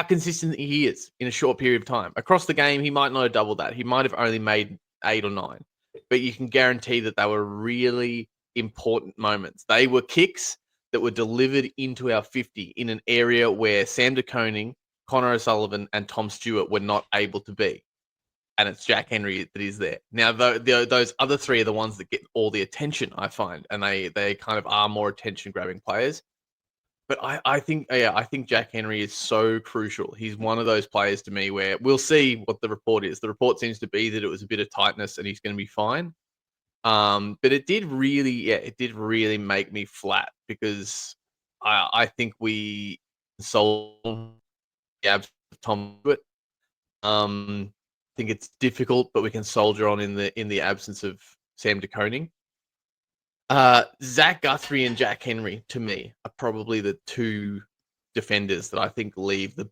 consistent he is in a short period of time. Across the game, he might not have doubled that. He might have only made 8 or 9, but you can guarantee that they were really important moments. They were kicks that were delivered into our 50 in an area where Sam De Koning, Connor O'Sullivan, and Tom Stewart were not able to be. And it's Jack Henry that is there. Now, those other 3 are the ones that get all the attention, I find, and they kind of are more attention-grabbing players. But I think Jack Henry is so crucial. He's one of those players to me where we'll see what the report is. The report seems to be that it was a bit of tightness and he's going to be fine. But it did really make me flat because I think we sold the absence of Tom Stewart. I think it's difficult, but we can soldier on in the absence of Sam de Koning. Zach Guthrie and Jack Henry, to me, are probably the two defenders that I think leave the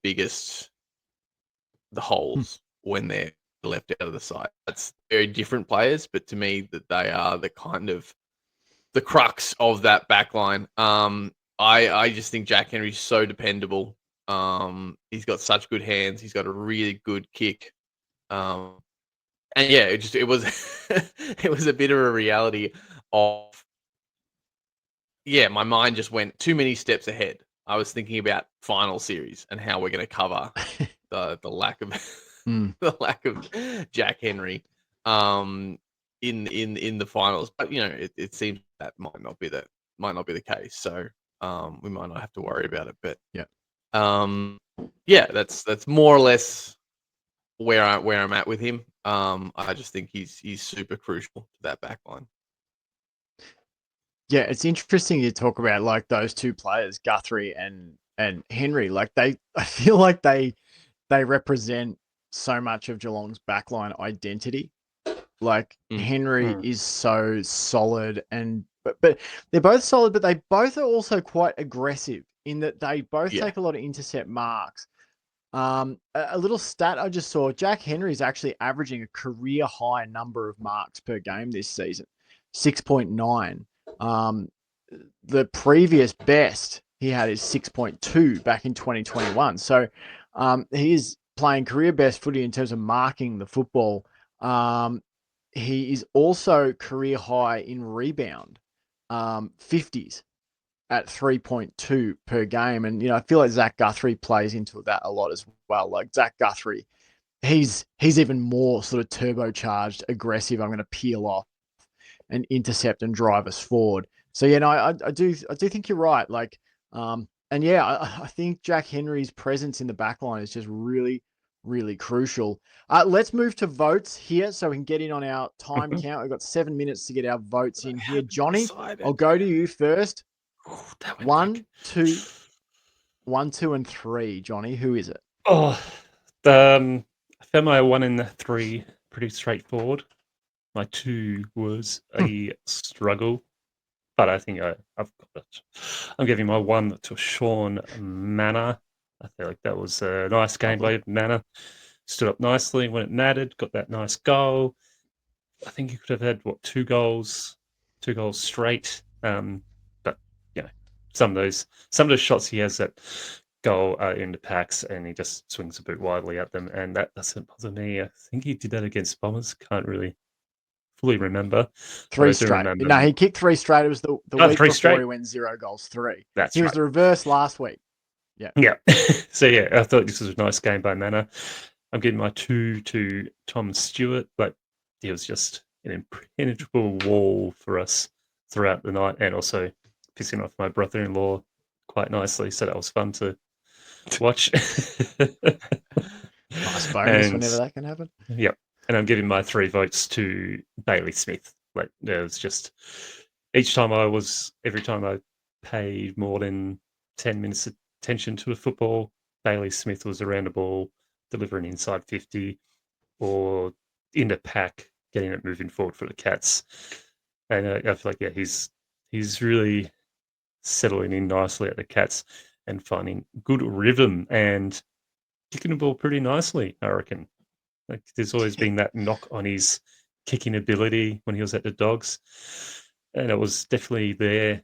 holes when they're left out of the side. That's very different players, but to me, that they are the kind of the crux of that back line. I just think Jack Henry's so dependable. He's got such good hands. He's got a really good kick. And yeah, it was it was a bit of a reality of my mind just went too many steps ahead. I was thinking about final series and how we're going to cover the lack of the lack of Jack Henry in the finals. But it seems that might not be the case. So we might not have to worry about it. But that's more or less where I'm at with him. I just think he's super crucial to that back line. Yeah, it's interesting you talk about like those two players, Guthrie and Henry. Like I feel like they represent so much of Geelong's backline identity. Like Henry is so solid, but they're both solid, but they both are also quite aggressive in that they both take a lot of intercept marks. A little stat I just saw: Jack Henry is actually averaging a career high number of marks per game this season, 6.9. The previous best he had is 6.2 back in 2021. So he is playing career best footy in terms of marking the football. He is also career high in rebound, 50s at 3.2 per game. And, I feel like Zach Guthrie plays into that a lot as well. Like Zach Guthrie, he's even more sort of turbocharged, aggressive. I'm going to peel off and intercept and drive us forward. So I do think you're right. Like, I think Jack Henry's presence in the back line is just really, really crucial. Let's move to votes here so we can get in on our time count. We've got 7 minutes to get our votes in here. Johnny, I'll go to you first. One, two, and three. Johnny, who is it? I found my 1 and 3 pretty straightforward. My 2 was a struggle, but I think I've got it. I'm giving my 1 to Sean Manor. I feel like that was a nice game by Manor. Stood up nicely when it mattered, got that nice goal. I think he could have had, 2 goals straight. But, some of those shots he has that goal in the packs and he just swings a bit widely at them, and that doesn't bother me. I think he did that against Bombers. Can't really fully remember. 3 straight. No, he kicked 3 straight. It was the week before straight. He went 0 goals 3. That's he was the reverse last week. Yeah. Yeah. So I thought this was a nice game by Manor. I'm giving my 2 to Tom Stewart, but he was just an impenetrable wall for us throughout the night, and also pissing off my brother-in-law quite nicely. So that was fun to watch. Nice bonus whenever that can happen. Yep. And I'm giving my 3 votes to Bailey Smith. Like, there was just every time I paid more than 10 minutes attention to a football, Bailey Smith was around the ball, delivering inside 50 or in the pack, getting it moving forward for the Cats. And I feel like, he's really settling in nicely at the Cats and finding good rhythm and kicking the ball pretty nicely, I reckon. Like, there's always been that knock on his kicking ability when he was at the Dogs, and it was definitely there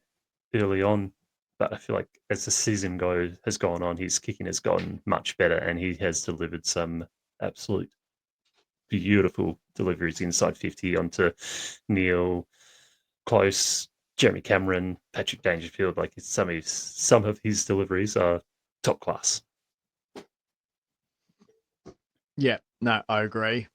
early on. But I feel like as the season has gone on, his kicking has gotten much better, and he has delivered some absolute beautiful deliveries inside 50 onto Neil, Close, Jeremy Cameron, Patrick Dangerfield. Like, some of his deliveries are top class. Yeah, no, I agree.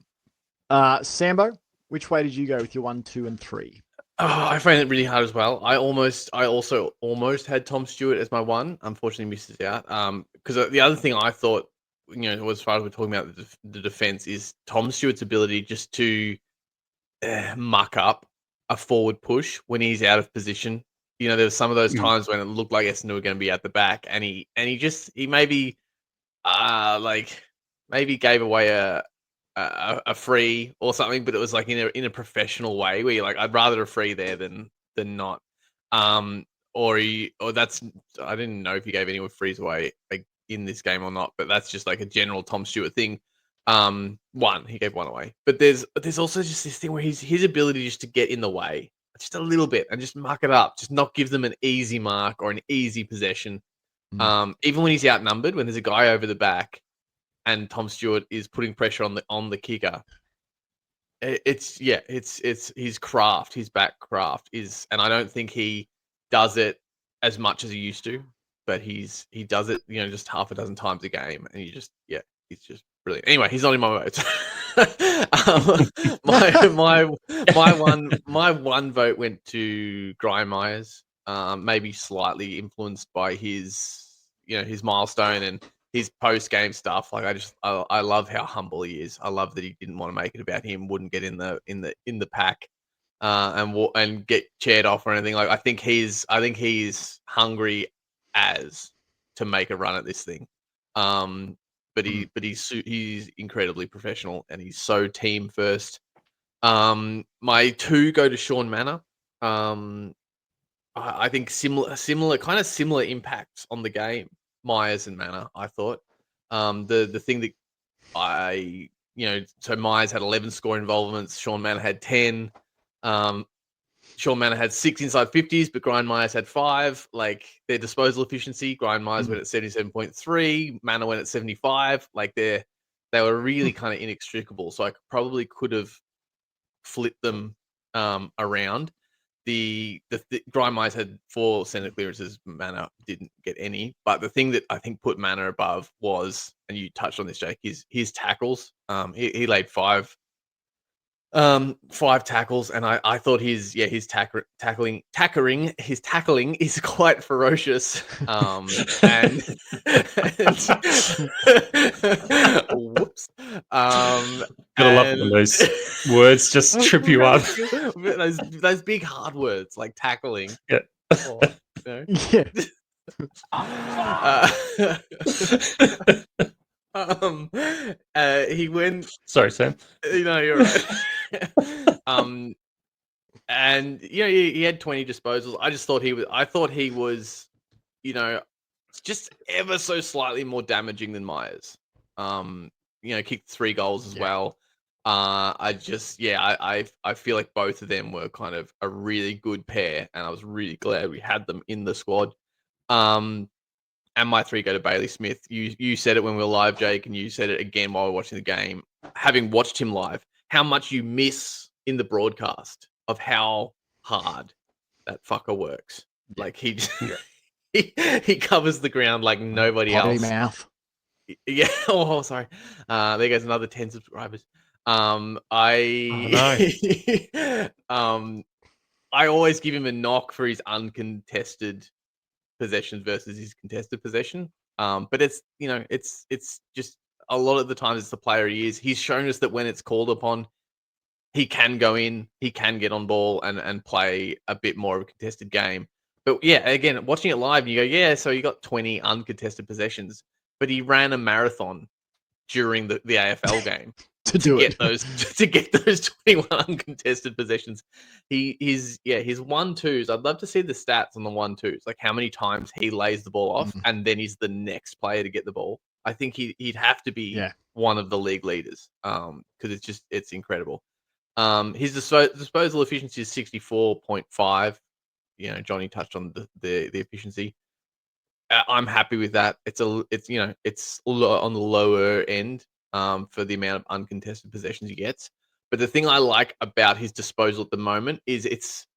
Sambo, which way did you go with your 1, 2, and 3? Oh, I find it really hard as well. I also almost had Tom Stewart as my 1. Unfortunately, missed it out. Because the other thing I thought, as far as we're talking about the defense, is Tom Stewart's ability just to muck up a forward push when he's out of position. You know, there was some of those times when it looked like Essendon were going to be at the back, and he maybe maybe gave away a free or something, but it was like in a professional way where you're like, I'd rather a free there than not. Or that's, I didn't know if he gave anyone frees away like in this game or not, but that's just like a general Tom Stewart thing. He gave one away, but there's also just this thing where his ability just to get in the way just a little bit and just muck it up, just not give them an easy mark or an easy possession. Even when he's outnumbered, when there's a guy over the back and Tom Stewart is putting pressure on the kicker, it's his craft, his back craft is, and I don't think he does it as much as he used to, but he does it, just half a dozen times a game, and he's just brilliant. Anyway, he's not in my votes. My one vote went to Brian Myers, maybe slightly influenced by his milestone and his post game stuff. Like I love how humble he is. I love that he didn't want to make it about him, wouldn't get in the pack, and get chaired off or anything. Like I think he's hungry as to make a run at this thing. But he's incredibly professional and he's so team first. My two go to Sean Manor. I think similar impacts on the game. Myers and Manor, I thought. The thing that so Myers had 11 score involvements. Sean Manor had 10. Sean Manor had 6 inside 50s, but Brian Myers had 5. Like their disposal efficiency, Brian Myers went at 77.3, Manor went at 75. Like they were really kind of inextricable. So I probably could have flipped them around. The Brian Myers had 4 centre clearances, Manor didn't get any. But the thing that I think put Manor above was, and you touched on this, Jake, is his tackles. He laid 5 tackles, and I thought his tackling is quite ferocious. And whoops. Gotta love it when those words just trip you up. Those big hard words like tackling. Yeah. He went. Sorry, Sam. You're right. And he had 20 disposals. I thought he was, just ever so slightly more damaging than Myers. Kicked 3 goals as well. I feel like both of them were kind of a really good pair, and I was really glad we had them in the squad. And my 3 go to Bailey Smith. You said it when we were live, Jake, and you said it again while we were watching the game. Having watched him live, how much you miss in the broadcast of how hard that fucker works. Like he covers the ground like nobody else. Mouth. Yeah. Oh, sorry. There goes another 10 subscribers. I always give him a knock for his uncontested possession versus his contested possession. But it's just a lot of the times it's the player he is. He's shown us that when it's called upon, he can go in, he can get on ball and play a bit more of a contested game. But yeah, again, watching it live, you go, so he got 20 uncontested possessions, but he ran a marathon during the AFL game to get those 21 uncontested possessions. His 1-2s. I'd love to see the stats on the 1-2s, like how many times he lays the ball off and then he's the next player to get the ball. I think he'd have to be one of the league leaders because it's incredible. His disposal efficiency is 64.5. Johnny touched on the efficiency. I'm happy with that. It's on the lower end for the amount of uncontested possessions he gets. But the thing I like about his disposal at the moment is it's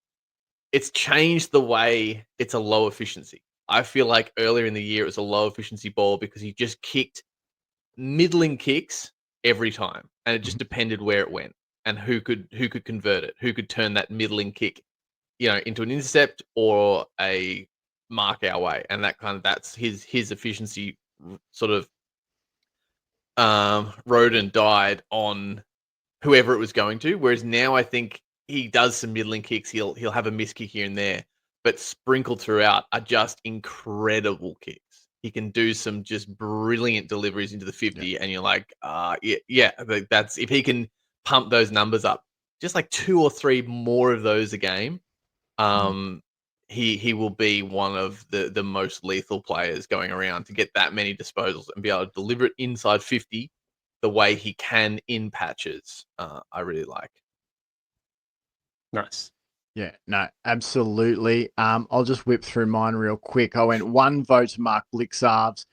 changed the way it's a low efficiency. I feel like earlier in the year it was a low efficiency ball because he just kicked middling kicks every time, and it just depended where it went and who could convert it, who could turn that middling kick, into an intercept or a mark our way, and that's his efficiency sort of rode and died on whoever it was going to. Whereas now I think he does some middling kicks. He'll have a miss kick here and there, but sprinkled throughout are just incredible kicks. He can do some just brilliant deliveries into the 50, and you're like, that's if he can pump those numbers up, just like 2 or 3 more of those a game, he will be one of the most lethal players going around to get that many disposals and be able to deliver it inside 50 the way he can in patches. I really like. Nice. Yeah, no, absolutely. I'll just whip through mine real quick. I went 1 vote to Mark Blixarves.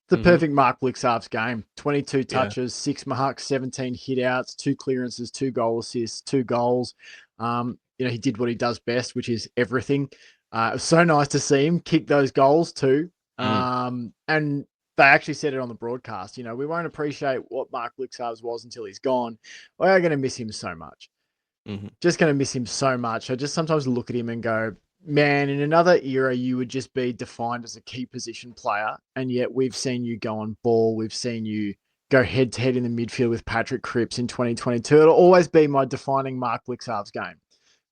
The perfect Mark Blixarves game. 22 touches, 6 marks, 17 hitouts, 2 clearances, 2 goal assists, 2 goals. He did what he does best, which is everything. It was so nice to see him kick those goals too. And they actually said it on the broadcast. We won't appreciate what Mark Blixarves was until he's gone. We are going to miss him so much. Just going to miss him so much. I just sometimes look at him and go, man, in another era, you would just be defined as a key position player. And yet we've seen you go on ball. We've seen you go head to head in the midfield with Patrick Cripps in 2022. It'll always be my defining Mark Blixarves game.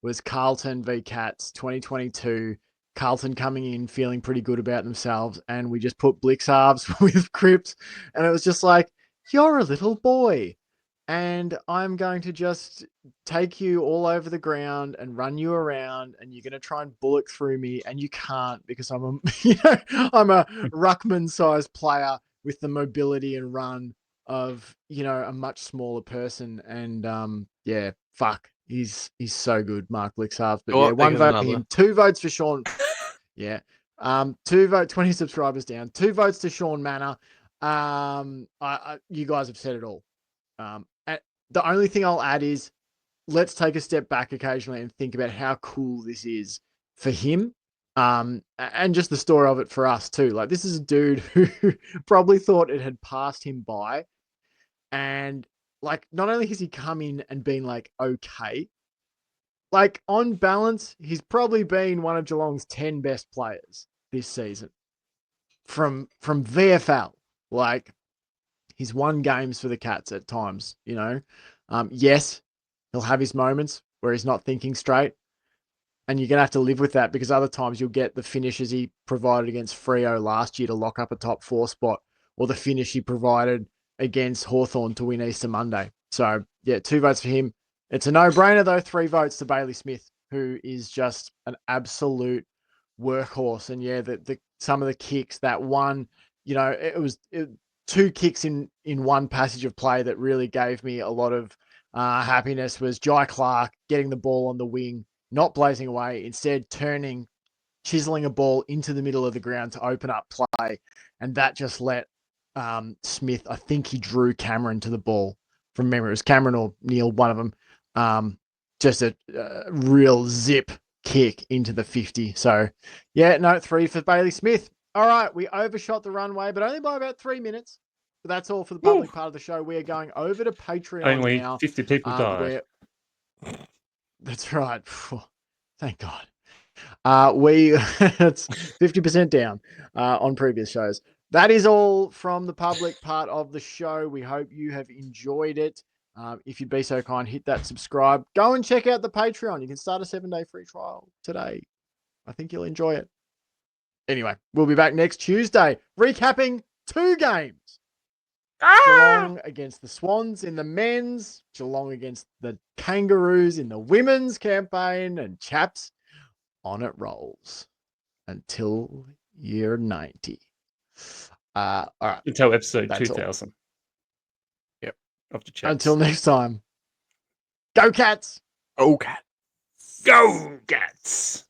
Was Carlton v Cats 2022. Carlton coming in feeling pretty good about themselves. And we just put Blixarves with Cripps. And it was just like, you're a little boy. And I'm going to just take you all over the ground and run you around, and you're going to try and bullet through me, and you can't because I'm a ruckman-sized player with the mobility and run of a much smaller person. And he's so good, Mark Blixarves. But 1 vote for him, 2 votes for Sean. 2 votes, 20 subscribers down, 2 votes to Sean Manor. You guys have said it all. The only thing I'll add is let's take a step back occasionally and think about how cool this is for him. And just the story of it for us too. Like, this is a dude who probably thought it had passed him by. And like, not only has he come in and been like, okay, like on balance, he's probably been one of Geelong's 10 best players this season from VFL. Like, he's won games for the Cats at times, Yes, he'll have his moments where he's not thinking straight. And you're going to have to live with that because other times you'll get the finishes he provided against Freo last year to lock up a top 4 spot, or the finish he provided against Hawthorn to win Easter Monday. So, 2 votes for him. It's a no-brainer, though. 3 votes to Bailey Smith, who is just an absolute workhorse. And, some of the kicks, that one, it was 2 kicks in one passage of play that really gave me a lot of happiness was Jai Clark getting the ball on the wing, not blazing away, instead turning, chiseling a ball into the middle of the ground to open up play. And that just let Smith, I think he drew Cameron to the ball from memory. It was Cameron or Neil, one of them. Just a real zip kick into the 50. So, 3 for Bailey Smith. All right, we overshot the runway, but only by about 3 minutes. But that's all for the public part of the show. We are going over to Patreon Only now. 50 people died. That's right. Thank God. It's 50% down on previous shows. That is all from the public part of the show. We hope you have enjoyed it. If you'd be so kind, hit that subscribe. Go and check out the Patreon. You can start a 7-day free trial today. I think you'll enjoy it. Anyway, we'll be back next Tuesday, recapping 2 games. Geelong against the Swans in the men's, Geelong against the Kangaroos in the women's campaign, and Chaps on it rolls until year 90. All right. Until episode That's 2000. All. Yep. After Chaps. Until next time. Go Cats! Go Cats! Go Cats!